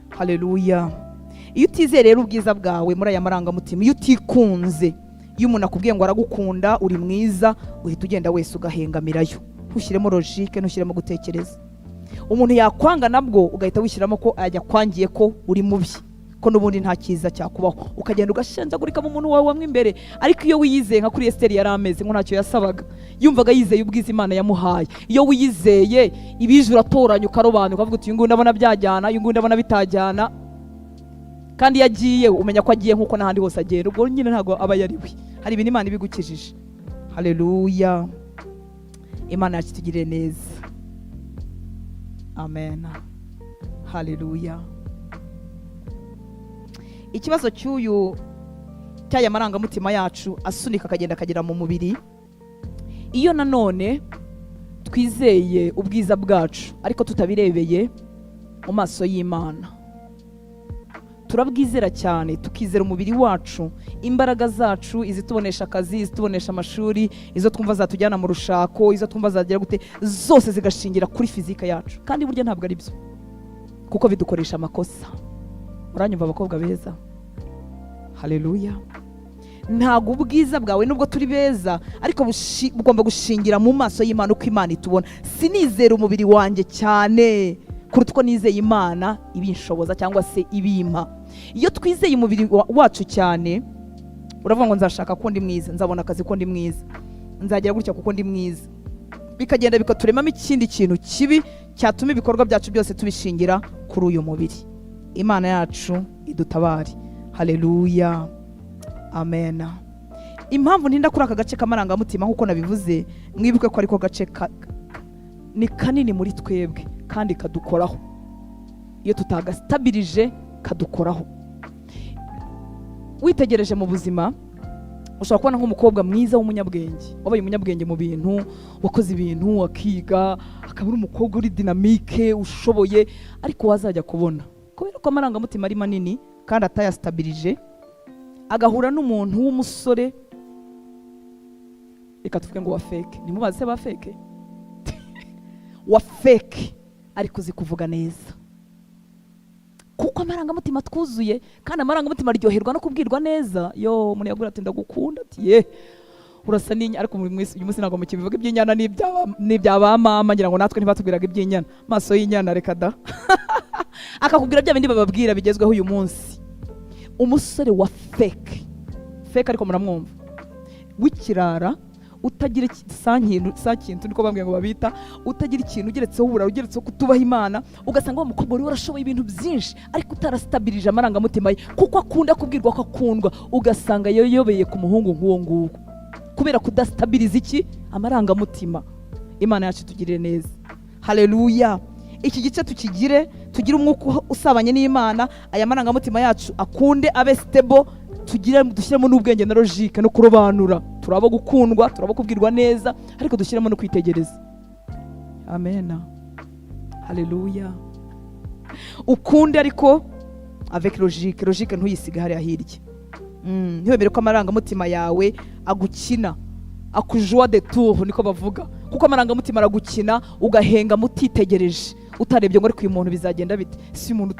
Haleluya. Iyo utizeye rero ubwiza bwawe muri aya marangamutima, iyo utikunze, iyo umuntu akubwiye ngo aragukunda, uri mwiza, uhita ugenda wese ugahengamirayo. Ntushyiremo logique, ntushyiremo gutekereza. Umuntu yakwanga nabwo ugahita wishyiramo ko ajya kwangiye ko uri mubi, ko n'ubundi nta cyiza cyakubaho, ukagenda ugashenjagurika mu muntu wawe wamwe imbere. Ariko iyo wiyizeye nka kuri Esther yari ameze ngo ntacyo yasabaga, yumvaga yizeye ubwiza Imana yamuhaye. Iyo wiyizeye ibije uratoranya ukarobanura, ukavuga uti uyu nguyu ndabona byajyana, uyu nguyu ndabona bitajyana, kandi yagiye umenya ko agiye nkuko n'ahandi hose agenda. Ubwo nyine ntabwo aba yariwe, hari ibintu Imana ibigukijije. Haleluya. Imana yacu itugirire neza. Amen. Haleluya. Ikibazo cy'aya marangamutima yacu asunika akagenda akagera mu mubiri, iyo nanone twizeye ubwiza bwacu ariko tutabirebeye mu maso y'Imana, turabwizera cyane, tukizera umubiri wacu, imbaraga zacu, izitubonesha akazi, izitubonesha amashuri, izo twumva zatujyana mu rushako, izo twumva zagira gute, zose zigashingira kuri fizika yacu. Kandi burya ntabwo ari byo, kuko bidukoresha amakosa. Muranyumva abakobwa beza? Haleluya. Ntago ubwiza bwawe nubwo turi beza ariko bugomba gushingira mu maso y'Imana uko Imana itubona. Sinizera umubiri wanjye cyane kuruta uko nizeye Imana ibinshoboza cyangwa se ibimpa. Iyo twizeye umubiri wacu cyane, uravuga ngo nzashaka ko ndi mwiza, nzabona akazi ko ndi mwiza, nzagira gutya kuko ndi mwiza, bikagenda bikaturemamo ikindi kintu kibi cyatuma ibikorwa byacu byose tubishingira kuri uyu mubiri. Imana yacu idutabare. Haleluya, amen. Impamvu ntinda kuri aka gace k'amarangamutima nk'uko nabivuze, mwibuke ko ariko gace ni kanini muri twebwe kandi kadukoraho. Iyo tutagastabirije kadukoraho. Witegereje mu buzima, ushobora kubona nk'umukobwa mwiza w'umunyabwenge, wabaye umunyabwenge mu bintu, wakoze ibintu, akiga, akaba ari umukobwa uri dinamike, ushoboye, ariko wazajya kubona kubera ko amarangamutima ari manini kandi atayastabirije, agahura n'umuntu w'umusore, reka tuvuge ngo wa fake. Nimubaze se ba fake? Wa fake ariko uzi kuvuga neza, kuko amarangamutima twuzuye, kandi amarangamutima aryoherwa no kubwirwa neza. Yo umuntu yagura ati ndagukunda, ati ye urasa n'inyana, ariko uyu munsi ntabwo mukibivuga iby'inyana n'ibyaba mama, ngira ngo natwe ntibatubwiraga iby'inyana, maso y'inyana reka da. Akakubwira bya bindi bababwira bigezweho uyu munsi. Umusore wa fake ariko muramwumva, w'ikirara, utagira sakintu niko bambwiye ngo babita, utagira ikintu ugeretseho ubura, ugeretseho kutubaha Imana, ugasanga wa mukobwa uri warashoboye ibintu byinshi ariko utarastabirije amarangamutima ye, kuko akunda kubwirwa ko akundwa, ugasanga yayobeye ku muhungu nk'uwo nguwo kubera kudastabiriza iki? Amarangamutima. Imana yacu tugirire neza. Haleluya. Iki gice tugire umwuka usabanye n'Imana, aya marangamutima yacu akunde abe stable, dushyiremo n'ubwenge na logique no kurobanura. Turabo gukundwa, turabo kubwirwa neza, ariko dushyiremo no kwitegereza. Amen. Haleluya. Ukunde ariko avec logique ntuyisiga hariya hirya. Ntibemere ko amarangamutima yawe agukina, akujwa de tour niko bavuga, kuko amarangamutima aragukina ugahenga mutitegereje, utarebye ngo ariko uyu muntu bizagenda bite, ese umuntu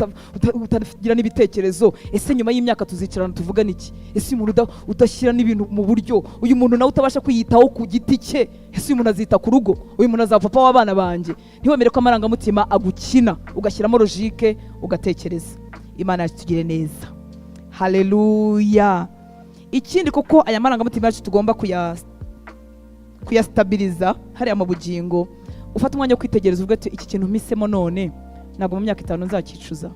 utagira n'ibitekerezo, ese nyuma y'imyaka tuzicarana tuvugana iki, ese umuntu udashyira n'ibintu mu buryo, uyu muntu nawe utabasha kwiyitaho ku giti cye, ese uyu muntu azita ku rugo, uyu muntu azaba papa w'abana banjye. Ntibemere ko amarangamutima agukina, ugashyiramo logique ugatekereza. Imana yatugire neza. Haleluya. Ikindi, kuko aya marangamutima yacu tugomba kuyastabiliza hariya mu bugingo, ufata umwanya wo kwitegereza uvuga ati iki kintu mpisemo none ntabwo mu myaka 5 nzakicuza.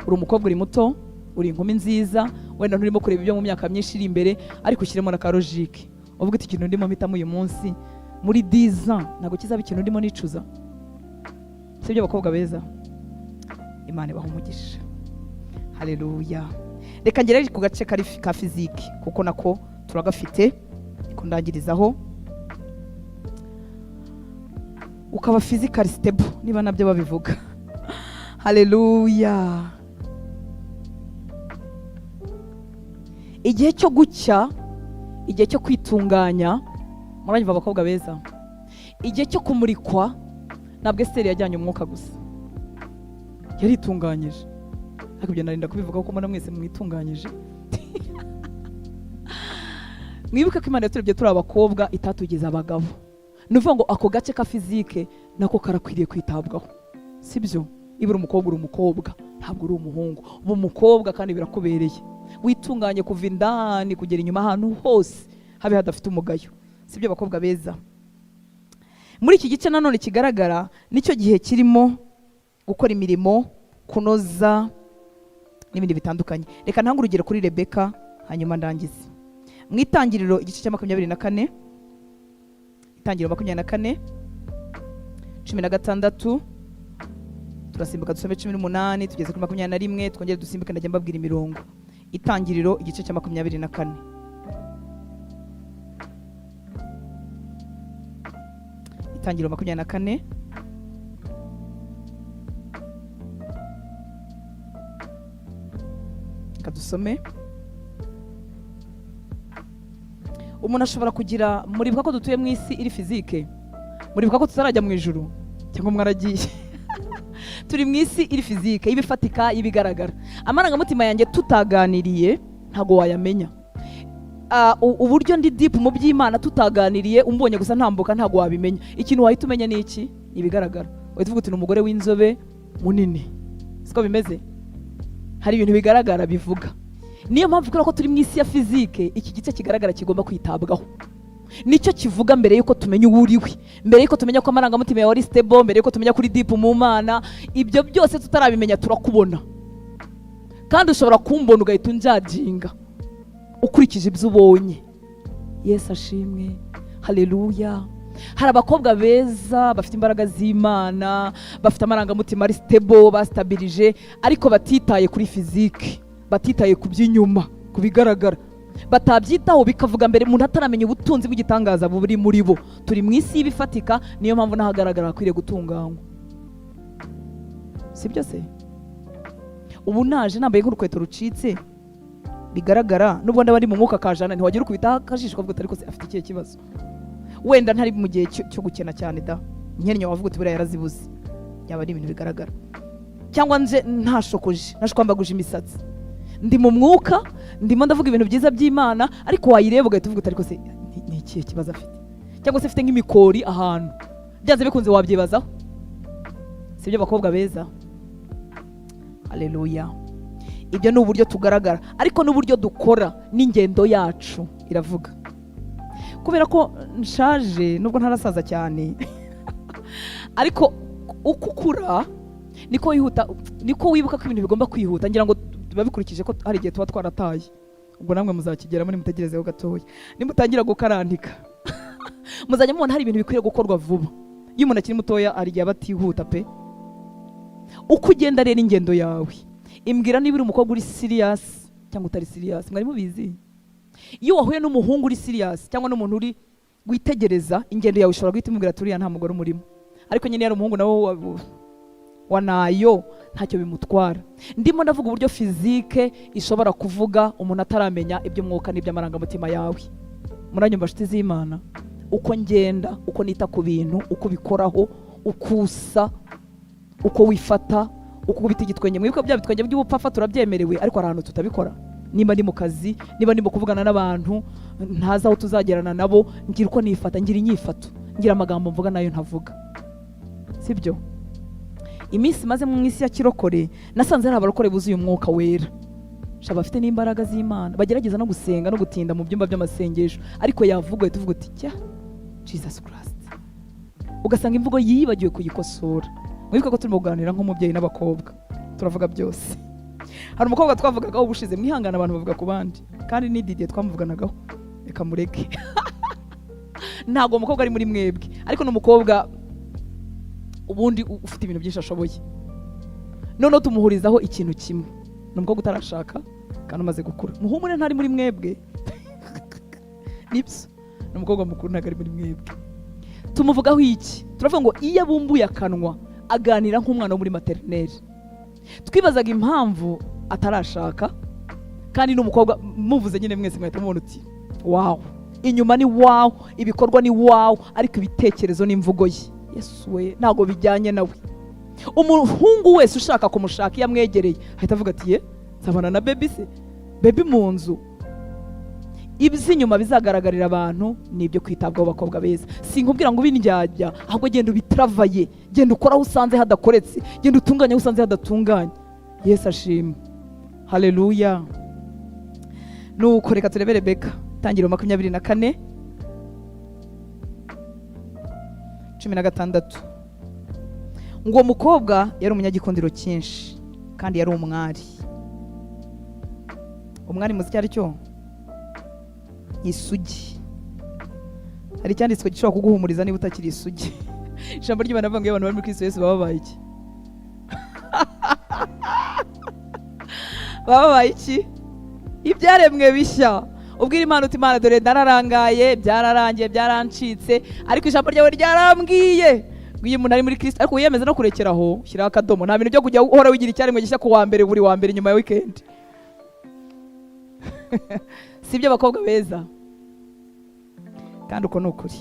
Uri umukobwa, uri muto, uri inkumi nziza, wenda nturimo kureba ibyo mu myaka myinshi iri imbere, ariko ushyiremo na ka logique uvuga ati ikintu ndimo mpitamo uyu munsi muri 10 ans ntabwo kizaba ikintu ndimo nicuza. Sibyo abakobwa beza? Imana ibaha umugisha. Haleluya. Reka ngere ku gace kari ka physique, kuko nako turagafite, ko ndangirizaho. Ukaba physically stable, niba nabyo babivuga. Haleluya. Igihe cyo gucya, igihe cyo kwitunganya, muranyumva abakobwa beza? Igihe cyo kumurikwa, ntabwo Esther yajyanye umwuka gusa, yaritunganyije. Ariko ibyo narinda kubivuga kuko mbona mwese mwitunganyije. Mwibuke ko Imana yaturebye turi abakobwa itatugeza abagabo. Nuvuga ngo ako gace ka physique nako karakwiriye kwitabwaho, sibyo? Ibura umukobwa uri umukobwa, ntabwo uri umuhungu. Ubu umukobwa kandi birakubereye, witunganye kuva indani kugera inyuma, ahantu hose habe hadafite umugayo. Sibyo abakobwa beza? Muri iki gice nanone kigaragara nicyo gihe kirimo gukora imirimo, kunoza n'ibindi bitandukanye. Reka ntange urugero kuri Rebeka hanyuma ndangize. Mu Itangiriro igice cya 24, Itangiriro 24 16, turasimbuka dusome 18 tugeze kuri 21, twongere dusimbuke ndajya mbabwira imirongo. Itangiriro igice cya 24. Itangiriro 24 kadusome. Umuntu ashobora kugira, muribuka ko dutuye mu isi iri physique, muribuka ko tutarajya mu ijuru cyangwa mwaragiye. turi mu isi iri fizike, ibifatika, ibigaragara. Amarangamutima yanjye tutaganiriye ntago wayamenya. Uburyo ndi deep mu by'Imana tutaganiriye, umbonye gusa ntambuka ntago wabimenya. Ikintu wahita umenya ni iki? Ibigaragara. Wahita uvuga uti ni umugore w'inzobe munini. Siko bimeze? Hari ibintu bigaragara bivuga. Niyo mpamvu kubera ko turi mu isi ya fizike, iki gice kigaragara kigomba kwitabwaho. Nicyo kivuga mbere yuko tumenya uwo uriwe, mbere yuko tumenya ko amarangamutima yawe ari stable, mbere yuko tumenya kuri deep mu Mana. Ibyo byose tutarabimenya turakubona, kandi ushobora kumbona ugahita unjajinga ukurikije ibyo ubonye. Yesu ashimwe, haleluya. Hari abakobwa beza bafite imbaraga z'Imana, bafite amarangamutima ari stable, bastabilije, ariko batitaye kuri fizike, batitaye ku by'inyuma, ku bigaragara, batabyitaho bikavuga mbere umuntu ataramenya ubutunzi bw'igitangaza buri muri bo. Turi mu isi y'ibifatika, niyo mpamvu nahagaragara akwiriye gutunganywa. Si byo se? Ubu naje nambaye nk'urukweto rucitse bigaragara, n'ubwo ndabari mu mwuka kajana, ntiwagira ukubita akajisho kavuga ariko se afite ikihe kibazo? Wenda ntari mu gihe cyo gukena cyane da, nkennye wavuga uti buriya yarazibuze, yaba ari ibintu bigaragara. Cyangwa nje ntashokoje, nashwambaguje imisatsi, ndi mu mwuka, ndimo ndavuga ibintu byiza by'Imana, ariko wayireba ugahita uvuga ariko se ni ikihe kibazo afite? Cyangwa se afite nk'imikori ahantu, byanze bikunze wabyibazaho. Si byo bakobwa beza? Haleluya. Ibyo ni uburyo tugaragara, ariko n'uburyo dukora n'ingendo yacu iravuga. Kubera ko nshaje nubwo ntarasaza cyane ariko uko ukura niko wihuta, niko wibuka ko ibintu bigomba kwihuta. Ngira ngo biba bikurikije ko hari igihe tuba twarataye, ubwo namwe muzakigera muri mutegerezeho gatoya. Nimutangira gukarandika muzajya mubona hari ibintu bikwiriye gukorwa vuba. Iyo umuntu akiri mutoya hari igihe batihuta pe. Uko ugenda rero ingendo yawe imbwira niba uri umukobwa uri serious cyangwa utari serious. Mwari mubizi? Iyo wahuye n'umuhungu uri serious cyangwa n'umuntu uri witegereza, ingendo yawe ishobora guhita imubwira turiya nta mugore umurimo. Ariko nyine yari umuhungu nawe wanayo ntacyo bimutwara. Ndimo ndavuga uburyo fizike ishobora kuvuga umuntu ataramenya iby'umwuka n'iby'amarangamutima yawe. Muranyumva nshuti z'Imana? Uko ngenda, uko nita ku bintu, uko bikoraho, ukusa, uko wifata, uko ubita igitwenge. Mwibuka bya bitwenge by'ubupfafa turabyemerewe, ariko hari ahantu tutabikora. Niba ndi mu kazi, niba ndimo kuvugana n'abantu ntazi aho tuzagerana nabo, ngira uko nifata, ngira inyifato, ngira amagambo mvuga nayo ntavuga. Sibyo? Iminsi maze mu isi ya kirokore nasanze hari abarokore buzuye umwuka wera, shaba bafite n'imbaraga z'Imana, bagerageza no gusenga no gutinda mu byumba by'amasengesho, ariko yavuga tuvuga uti cya Jesus Christ, ugasanga imvugo yibagiwe kuyikosora. Mwibuka ko turimo kuganira nk'umubyeyi n'abakobwa, turavuga byose. Hari umukobwa twavugagaho ubushize, mwihangana abantu bavuga ku bandi, kandi ni Didier twamuvuganagaho, reka mureke ntago umukobwa ari muri mwebwe, ariko n'umukobwa ubundi ufite ibintu byinshi ashoboye. Noneho tumuhurizaho ikintu kimwe, ni umukobwa utarashaka kandi umaze gukura. Muhumure ntari muri mwebwe nibyo, ni umukobwa mukuru ntabwo ari muri mwebwe. Tumuvugaho iki? Turavuga ngo iyo abumbuye akanwa aganira nk'umwana wo muri materineri. Twibazaga impamvu atarashaka, kandi n'umukobwa muvuze nyine mwese mwahita mubona uti wow, inyuma ni wow, ibikorwa ni wow, ariko ibitekerezo n'imvugo ye Yesu we ntago bijyanye nawe. Umuhungu wese ushaka kumushaka iyo amwegereye ahita avuga ati ye nzabana na baby se, baby mu nzu. Iby'inyuma bizagaragarira abantu ni ibyo kwitabwaho bakobwa beza. Sinkubwira ngo ubindyajya, ahubwo genda ubitravaye, genda ukora aho usanze hadakoretse, genda utunganye aho usanze hadatunganye. Yesu ashimwe, haleluya. Nuko reka turebe Rebeka, Tangiriro 24 16. Ngo uwo mukobwa yari umunyagikundiro cyinshi kandi yari umwari. Umwari muzi cyari cyo isugi. Hari cyanditswe gishobora kuguhumuriza niba utakiri isugi. Ijambo ry'Imana rivuga ngo abantu bari muri Kristo Yesu bababaye iki? Bababaye iki? Ibyaremwe bishya. Ubwira Imana uti Imana dore nararangaye, byararangiye, byarancitse, ariko ijambo ryawe ryarambwiye iyo umuntu ari muri Kristo, ariko wiyemeza no kurekeraho, shyiraho akadomo. Nta bintu byo kujya uhora wigira icyaremwe gishya ku wa mbere, buri wa mbere nyuma ya weekend. Si ibyo bakobwa beza? Kandi uko ni ukuri.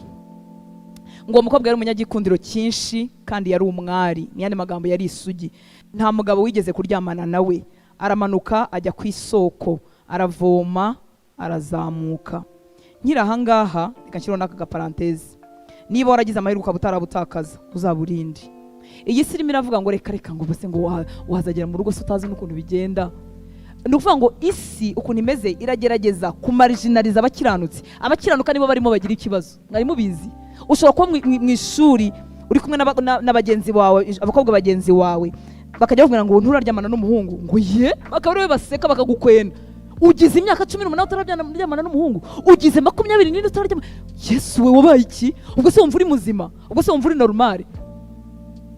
ngo uwo mukobwa yari umunyagikundiro cyinshi kandi yari umwari, ni yandi magambo yari isugi. Nta mugabo wigeze kuryamana nawe. Aramanuka ajya ku isoko, aravoma, arazamuka. Nkiri ahangaha reka nshyiraho n'aka gaparantezi, niba waragize amahirwe ukaba utarabutakaza uzaburinde. Iyi si irimo iravuga ngo reka ngo bose ngo wahazagera mu rugo se utazi n'ukuntu bigenda. Ni ukuvuga ngo isi ukuntu imeze iragerageza kumarijinariza abakiranutsi. Abakiranuka nibo barimo bagira ikibazo, mwari mubizi. Ushobora kuba mu ishuri uri kumwe na bagenzi bawe, abakobwa bagenzi wawe, bakajya bakubwira ngo nturaryamana n'umuhungu, ngo ye, bakaba ariwe baseka bakagukwena. Ugize imyaka 18 utararyamana n'umuhungu, ugize 24 utararyamana. Yesu we wabaye iki? Ubwo se wumva uri muzima? Ubwo se wumva uri normal?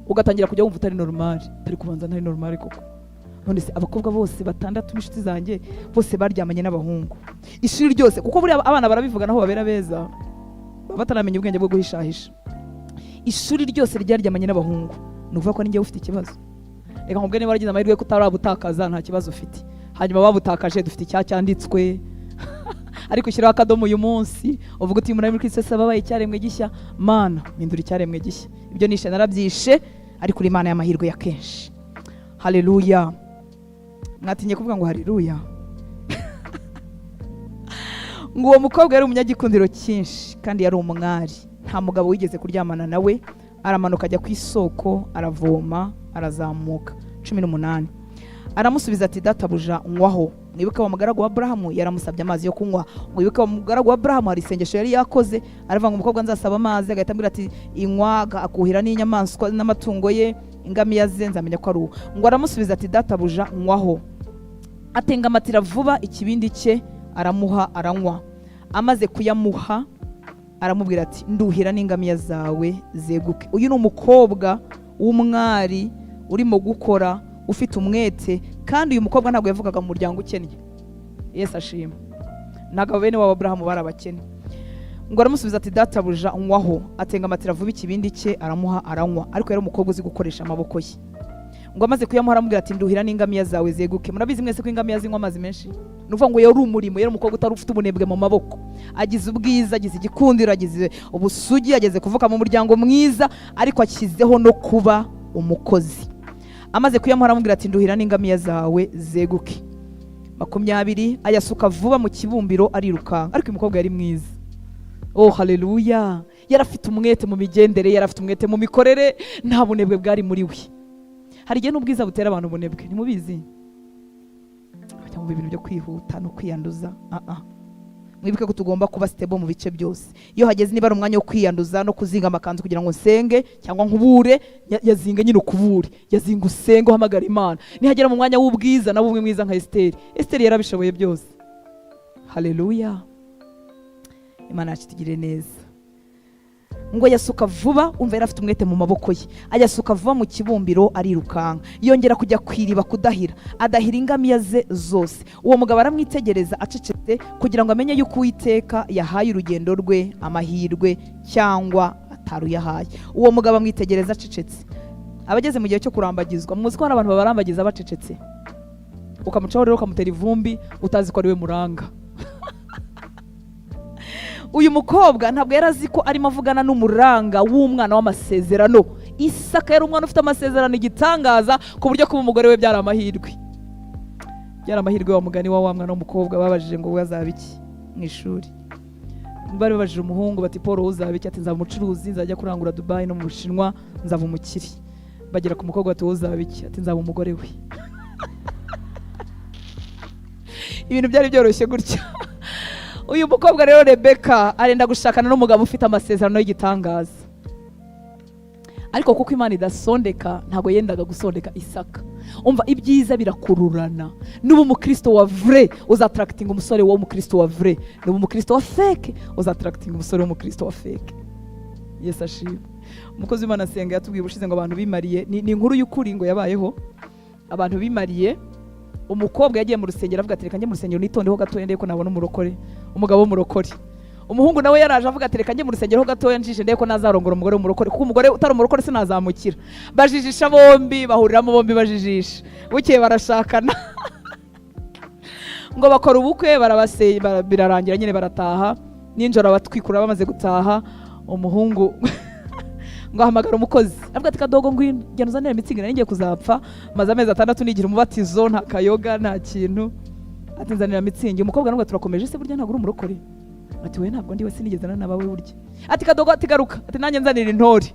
Ugatangira kujya wumva utari normal, tari kubanza ntari normal koko. None se abakobwa bose 6 b'inshuti zanjye bose baryamanye n'abahungu. Ishuri ryose kuko buri abana barabivuga naho babera beza, bataramenya ubwenge bwo guhishahisha. Ishuri ryose ryaryamanye n'abahungu. Nuvuga ko ninjye ufite ikibazo. Reka nkubwe niba waragize amahirwe ko utarabutakaza nta kibazo ufite. Hanyuma babutakaje dufite cyanditswe. Ariko ushyiraho akadomo uyu munsi uvuga uti muri Kristo sababaye icyaremwe gishya, Mana mpindura icyaremwe gishya. Ibyo nishe narabyishe, ariko uri Imana y'amahirwe ya kenshi. Haleluya. Mwatinye kuvuga ngo haleluya. Ngo uwo mukobwa yari umunyagikundiro cyinshi kandi yari umwari. Nta mugabo wigeze kuryamana nawe. Aramanuka ajya ku isoko, aravoma, arazamuka. 18. Aramusubiza ati databuja unywaho. Mwibuke wa mugaragu wa Abrahamu yaramusabye amazi yo kunywa. Mwibuke wa mugaragu wa Abrahamu hari isengesho yari yakoze, aravanga umukobwa nzasaba amazi, agahita ambwira ati inywa, akuhira n'inyamaswa n'amatungo ye, ingamiya ze nzamenya ko ari uwo. Ngo aramusubiza ati databuja unywaho. Atengamatira vuba ikibindi cye, aramuha aranywa. Amaze kuyamuha aramubwira ati nduhira n'ingamiya zawe zeguke. Uyu ni umukobwa w'umwari urimo gukora, ufite umwete, kandi uyu mukobwa ntabwo yavugaga mu muryango ukennye. Yesu ashima. Ntabwo bene wa Abrahamu barabakene. Ngo aramusubiza ati databuja unywaho. Atengamatira vuba ikibindi cye, aramuha aranywa. Ariko yari umukobwa uzi gukoresha amaboko ye. Ngo amaze kuyamuha aramubwira ati nduhira n'ingamiya zawe zeguke. Murabizi mwese ko ingamiya zinywa amazi menshi. Nuvuga ngo yari umurimo, yari umukobwa utari ufite ubunebwe mu maboko. Agize ubwiza, agize igikundiro, agize ubusugi, ageze kuvuka mu muryango mwiza, ariko akizeho no kuba umukozi. Amaze kuyamuha aramubwira ati nduhira n'ingamiya zawe zeguke. 20. Ayasuka vuba mu kibumbiro ariruka. Ariko uyu mukobwa yari mwiza. Oh haleluya. Yarafite umwete mu migendere, yarafite umwete mu mikorere, nta bunebwe bwari muri we. Hari igihe n'ubwiza butera abantu ubunebwe, ntimubizi? Cyangwa ibintu byo kwihuta no kwiyanduza. Mwibuke ko tugomba kuba stable mu bice byose. Iyo hageze niba ari umwanya wo kwiyanduza no kuzinga amakanzu kugira ngo nsenge cyangwa nkubure, yazinga nyine ukubure, yazinga usenge uhamagara Imana. Nihagera mu mwanya w'ubwiza nabo umwe mwiza nka Esteri. Esteri yarabishoboye byose. Haleluya. Imana yatugirire neza. Ngo yasuka vuba, umva yari afite umwete mu maboko ye. Ayasuka vuba mu kibumbiro arirukanka. Yongera kujya kwiriba kudahira. Adahira ingamiya ze zose. Uwo mugabo aramwitegereza acecetse kugira ngo amenye yuko Uwiteka yahaye urugendo rwe amahirwe cyangwa ataruyahaye. Uwo mugabo amwitegereza acecetse. Abageze mu gihe cyo kurambagizwa, muzi ko hari abantu babarambagiza bacecetse. Ukamucaho rero ukamutera ivumbi utazi ko ari we muranga. Uyu mukobwa ntabwo yarazi ko arimo avugana n'umuranga w'umwana w'amasezerano. Isaka yari umwana ufite amasezerano igitangaza ku buryo kuba umugore we byari amahirwe. Byari amahirwe wa mugani wa mwana w'umukobwa babajije ngo wazaba iki mu ishuri. Bari babajije umuhungu bati Paul uzaba iki? Ati nzaba umucuruzi, nzajya kurangura Dubai no mu Bushinwa, nzaba umukiri. Bagera ku mukobwa bati uzaba iki? Ati nzaba umugore we. Ibintu byari byoroshye gutya. Uyu mukobwa rero Rebeka arenda gushakana n'umugabo ufite amasezerano y'igitangaza. Ariko kuko Imana idasondeka, ntago yendaga gusondeka Isaka. Umva ibyiza birakururana. Nubu umukristo wa vrai uzattracting umusore wo umukristo wa vrai. Nubu umukristo wa fake uzattracting umusore wo umukristo wa fake. Yesu ashimwe. Umukozi w'Imana asenga yatubwiye ubushize ngo abantu bimariye, ni inkuru y'ukuri ngo yabayeho. Abantu bimariye, umukobwa yagiye mu rusengero avuga ati reka njye mu rusengero nitondeho gatoya ndeko nabona umurokore, umugabo w'umurokore. Umuhungu nawe yaraje avuga ati reka njye mu rusengero gatoya njishe ndeko nazarongora umugore w'umurokore, kuko umugore utari umurokore sinazamukira. Bajijisha bombi, bahuriramo bombi bajijisha. Bukeye barashakana. Ngo bakora ubukwe birarangira nyine barataha. Ninjoro abatwikura bamaze gutaha, umuhungu ngo ahamagara umukozi avuga ati Kadogo ngwino genda uzanire Mitsingi ngiye kuzapfa maze amezi 6 nigira umubatizo nta kayoga nta kintu ati nzanira Mitsingi. Umukobwa nubwo turakomeje se burya ntabwo uri umurokore ati we ntabwo ndi we sinigeze nabawe burya ati Kadogo ati garuka ati nanjye nzanira intore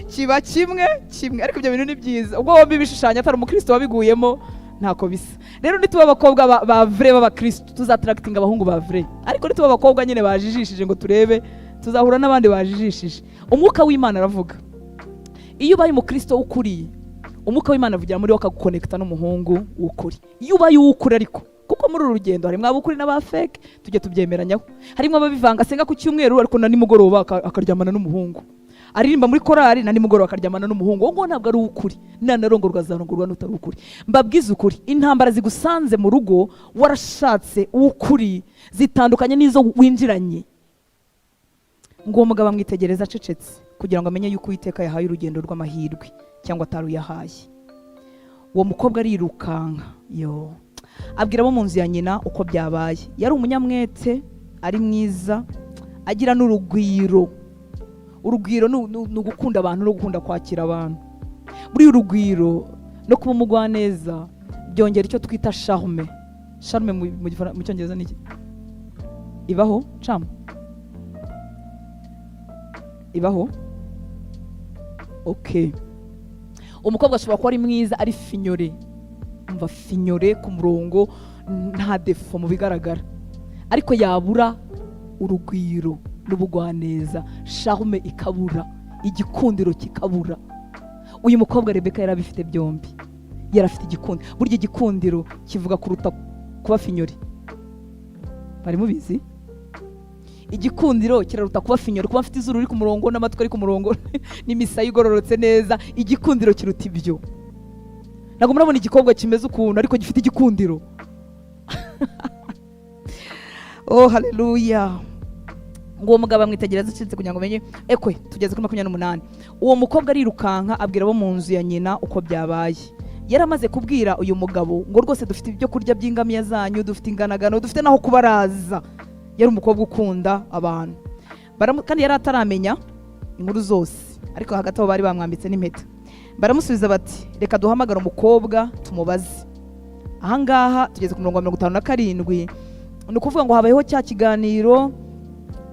kiba kimwe ariko ibyo bintu ni byiza ubwo bombi bishishanya atari umukristo wabiguyemo ntako bisa. Rero nituba abakobwa ba vrai b'abakristo tuzattractinga abahungu ba vrai, ariko nituba abakobwa nyine bajijishije ngo turebe tuzahura n'abandi bajijishije. Umwuka w'Imana aravuga iyo ubaye umukristo ukuriye umwuka w'Imana avugira muri wo akagukonekta n'umuhungu w'ukuri. Iyo ubaye uw'ukuri ariko kuko muri uru rugendo harimo abukuri n'aba fake tujye tubyemeranyaho, harimo ababivanga asenga ku cyumweru ariko na nimugoroba akaryamana n'umuhungu, aririmba muri korali na nimugoroba akaryamana n'umuhungu. Ngo ntabwo ari ukuri, nanarongorwa azarongorwa n'utari ukuri. Mbabwiza ukuri, intambara zigusanze mu rugo warashatse ukuri zitandukanye n'izo winjiranye. Ngo uwo mugabo amwitegereza acecetse kugira ngo amenye yuko Uwiteka yahaye urugendo rw'amahirwe cyangwa ataruyahaye. Uwo mukobwa arirukanka abwira abo mu nzu ya nyina uko byabaye. Yari umunyamwete, ari mwiza, agira n'urugwiro. Urugwiro ni ugukunda abantu no gukunda kwakira abantu. Muri urugwiro no kuba umugwaneza byongera icyo twita charme. Charme mu cyongereza ni iki? Ibaho charme? Ibaho? Okay. Umukobwa ashobora kuba ari mwiza ari finyore. Umva finyore ku murongo nta defo mu bigaragara, ariko yabura urugwiro n'ubugwaneza, charme ikabura, igikundiro kikabura. Uyu mukobwa Rebeka yari abifite byombi, yari afite igikundiro. Burya igikundiro kivuga kuruta kuba finyore. Bari mubizi? Igikundiro kiraruta kuba finyore, kuba afite izuru riri ku murongo n'amatwi ari ku murongo n'imisaya igororotse neza. Igikundiro kiruta ibyo. Ntabwo murabona igikobwa kimeze ukuntu ariko gifite igikundiro. Oh haleluya. Ngo uwo mugabo amwitegereza acitse kugira ngo menye ekwe tugeze kuri 28. Uwo mukobwa arirukanka abwira abo mu nzu ya nyina uko byabaye. Yari amaze kubwira uyu mugabo ngo rwose dufite ibyo kurya by'ingamiya zanyu, dufite inganagano, dufite naho kubaraza. Yari umukobwa ukunda abantu kandi yari ataramenya inkuru zose, ariko hagati aho bari bamwambitse n'impeta. Baramusubiza bati reka duhamagara umukobwa tumubaze. Ahangaha tugeze ku 57. Ni ukuvuga ngo habayeho cya kiganiro,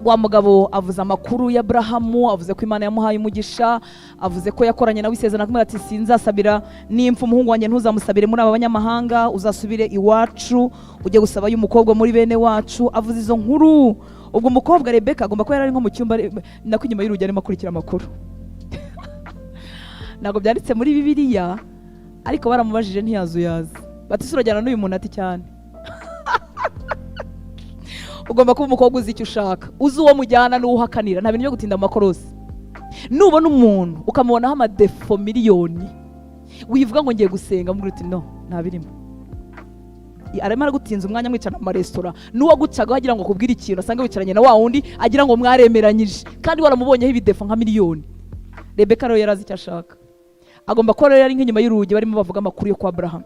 wa mugabo avuze amakuru ya Abrahamu, avuze ko Imana yamuhaye umugisha, avuze ko yakoranye nawe isezerano kumwe ati sinzasabira nimfa umuhungu wanjye ntuzamusabire muri aba banyamahanga, uzasubire iwacu ujye gusaba y'umukobwa muri bene wacu. Avuze izo nkuru. Ubwo umukobwa Rebeka agomba kuba yari nko mu cyumba nako inyuma y'urugi arimo akurikira amakuru. Ntabwo byanditse muri Bibiliya, ariko baramubajije ntiyazuyaza. Bati surajyana n'uyu muntu ati cyane. Ugomba kuba umukobwa uzi icyo ushaka, uzi uwo mujyana n'uhakanira, nta bintu byo gutinda mu makorosi. Nubona umuntu ukamubonaho amadefo miliyoni, wivuga ngo ngiye gusenga muri uti no nta birimo. Arimo aragutinza umwanya mwicara mu maresitora, n'uwagucaga agira ngo akubwire ikintu asanga wicaranye na wa wundi agira ngo mwaremeranyije kandi waramubonyeho ibidefo nka miliyoni. Rebeka rero yarazi icyo ashaka. Agomba kuba yari nk'inyuma y'urugi barimo bavuga amakuru yo kwa Abrahamu.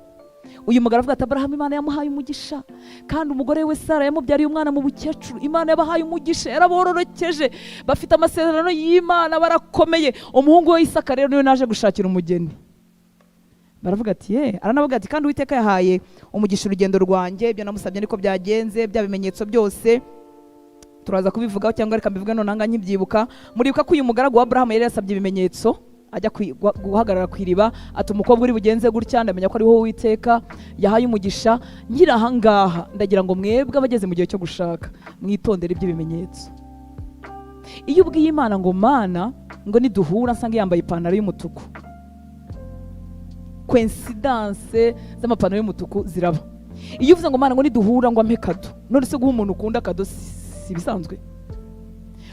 Uyu mugabo avuga ati Abrahamu Imana yamuhaye umugisha, kandi umugore we Sara yamubyariye umwana mu bukecuru. Imana yabahaye umugisha, yarabororokeje, bafite amasezerano y'Imana, barakomeye. Umuhungu we Isaka rero niwe naje gushakira umugeni. Baravuga ati aranavuga ati kandi Uwiteka yahaye umugisha urugendo rwanjye, ibyo namusabye niko byagenze, bya bimenyetso byose turaza kubivugaho cyangwa reka mbivuge none hanga nkibyibuka. Muribuka ko uyu mugaragu wa Abrahamu yari yasabye ibimenyetso, ajya guhagarara ku iriba ati umukobwa uri bugenze gutya, ndamenya ko ari wowe Uwiteka yahaye umugisha. Ngira ahangaha ndagira ngo mwebwe abageze mu gihe cyo gushaka mwitondere ibyo bimenyetso. Iyo ubwiye Imana ngo Mana ngo niduhura nsanga yambaye ipantaro y'umutuku, coincidence z'amapantaro y'umutuku ziraba. Iyo uvuze ngo Mana ngo niduhura ngo ampe kado, none se guha umuntu ukunda kado si bisanzwe?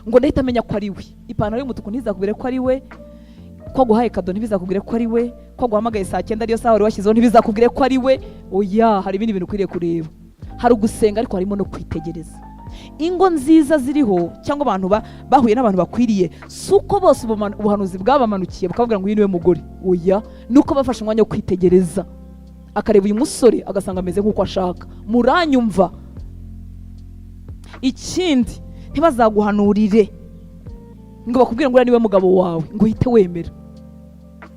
Ngo ndahita amenya ko ari we. Ipantaro y'umutuku ntizakubwire ko ari we, ko guhaye kado ntibizakubwire ko ari we, ko guhamagaye saa 9 ariyo saha wari washyizeho ntibizakubwire ko ari we. Oya, hari ibindi bintu ukwiriye kureba. Hari ugusenga ariko harimo no kwitegereza. Ingo nziza ziriho cyangwa abantu bahuye n'abantu bakwiriye, suko bose ubuhanuzi bwabamanukiye bakavuga ngo uyu niwe mugore. Oya, nuko bafashe umwanya wo kwitegereza, akareba uyu musore agasanga ameze nk'uko ashaka. Muranyumva? Ikindi ntibazaguhanurire ngo bakubwire ngo uriya niwe mugabo wawe ngo uhite wemera.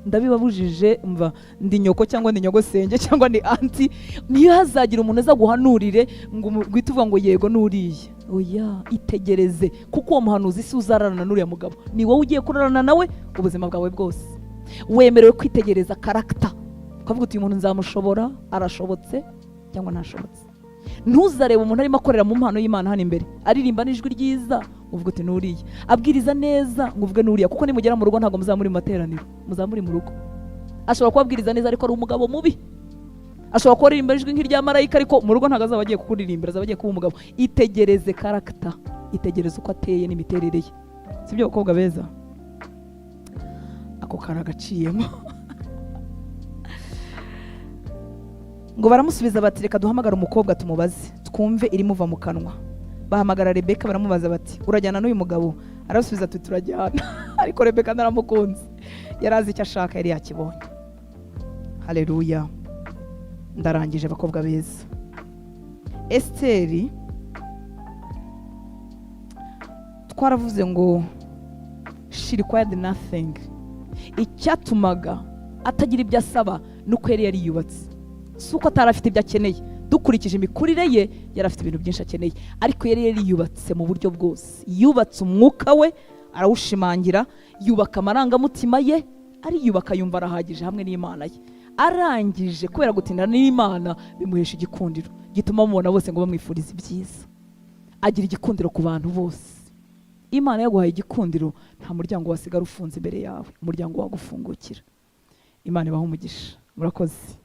Ndabibabujije, mva ndi nyoko cyangwa ndi nyogosenge cyangwa ndi anti, niyo hazagira umuntu aza guhanurire ngo uhite uvuga ngo yego nuriye. Oya, itegereze, kuko uwo muhanuzi si uzararana n'uriya mugabo, ni wowe ugiye kurarana nawe ubuzima bwawe bwose. Wemerewe kwitegereza karagita, ukavuga uti uyu muntu nzamushobora, arashobotse cyangwa ntashobotse. Ntuzarebe umuntu arimo akorera mu mpano y'Imana hano imbere aririmba n'ijwi ryiza uvuga uti nuriye, abwiriza neza ngo uvuge nuriya, kuko nimugera mu rugo ntabwo muzamuri mu materaniro, muzamuri mu rugo. Ashobora kubabwiriza neza ariko ari umugabo mubi, ashobora kuba aririmba ijwi nk'irya marayika ariko mu rugo ntabwo azaba agiye kukuririmbira, azaba agiye kuba umugabo. Itegereze karagita, itegereze uko ateye n'imiterere ye. Sibyo abakobwa beza? Ako karagaciyemo. Ngo baramusubiza bati reka duhamagara umukobwa tumubaze twumve irimuva mu kanwa. Bahamagara Rebeka baramubaza bati urajyana n'uyu mugabo? Arasubiza ati turajyana. Ariko Rebeka naramukunze, yari azi icyo ashaka, yari yakibonye. Haleluya. Ndarangije abakobwa beza. Esiteri twaravuze ngo she required nothing. Icyatumaga atagira ibyo asaba nuko yari yariyubatse, si uko atari afite ibyo akeneye. Dukurikije imikurire ye yari afite ibintu byinshi akeneye, ariko yari yariyubatse mu buryo bwose. Yubatse umwuka we arawushimangira, yubaka amarangamutima ye, ariyubaka yumva arahagije hamwe n'Imana ye. Arangije kubera gutindana n'Imana bimuhesha igikundiro gituma mubona bose ngo bamwifurize ibyiza. Agira igikundiro ku bantu bose. Imana yaguhaye igikundiro, nta muryango wasigara ufunze imbere yawe, umuryango wagufungukira. Imana ibahe umugisha. Murakoze.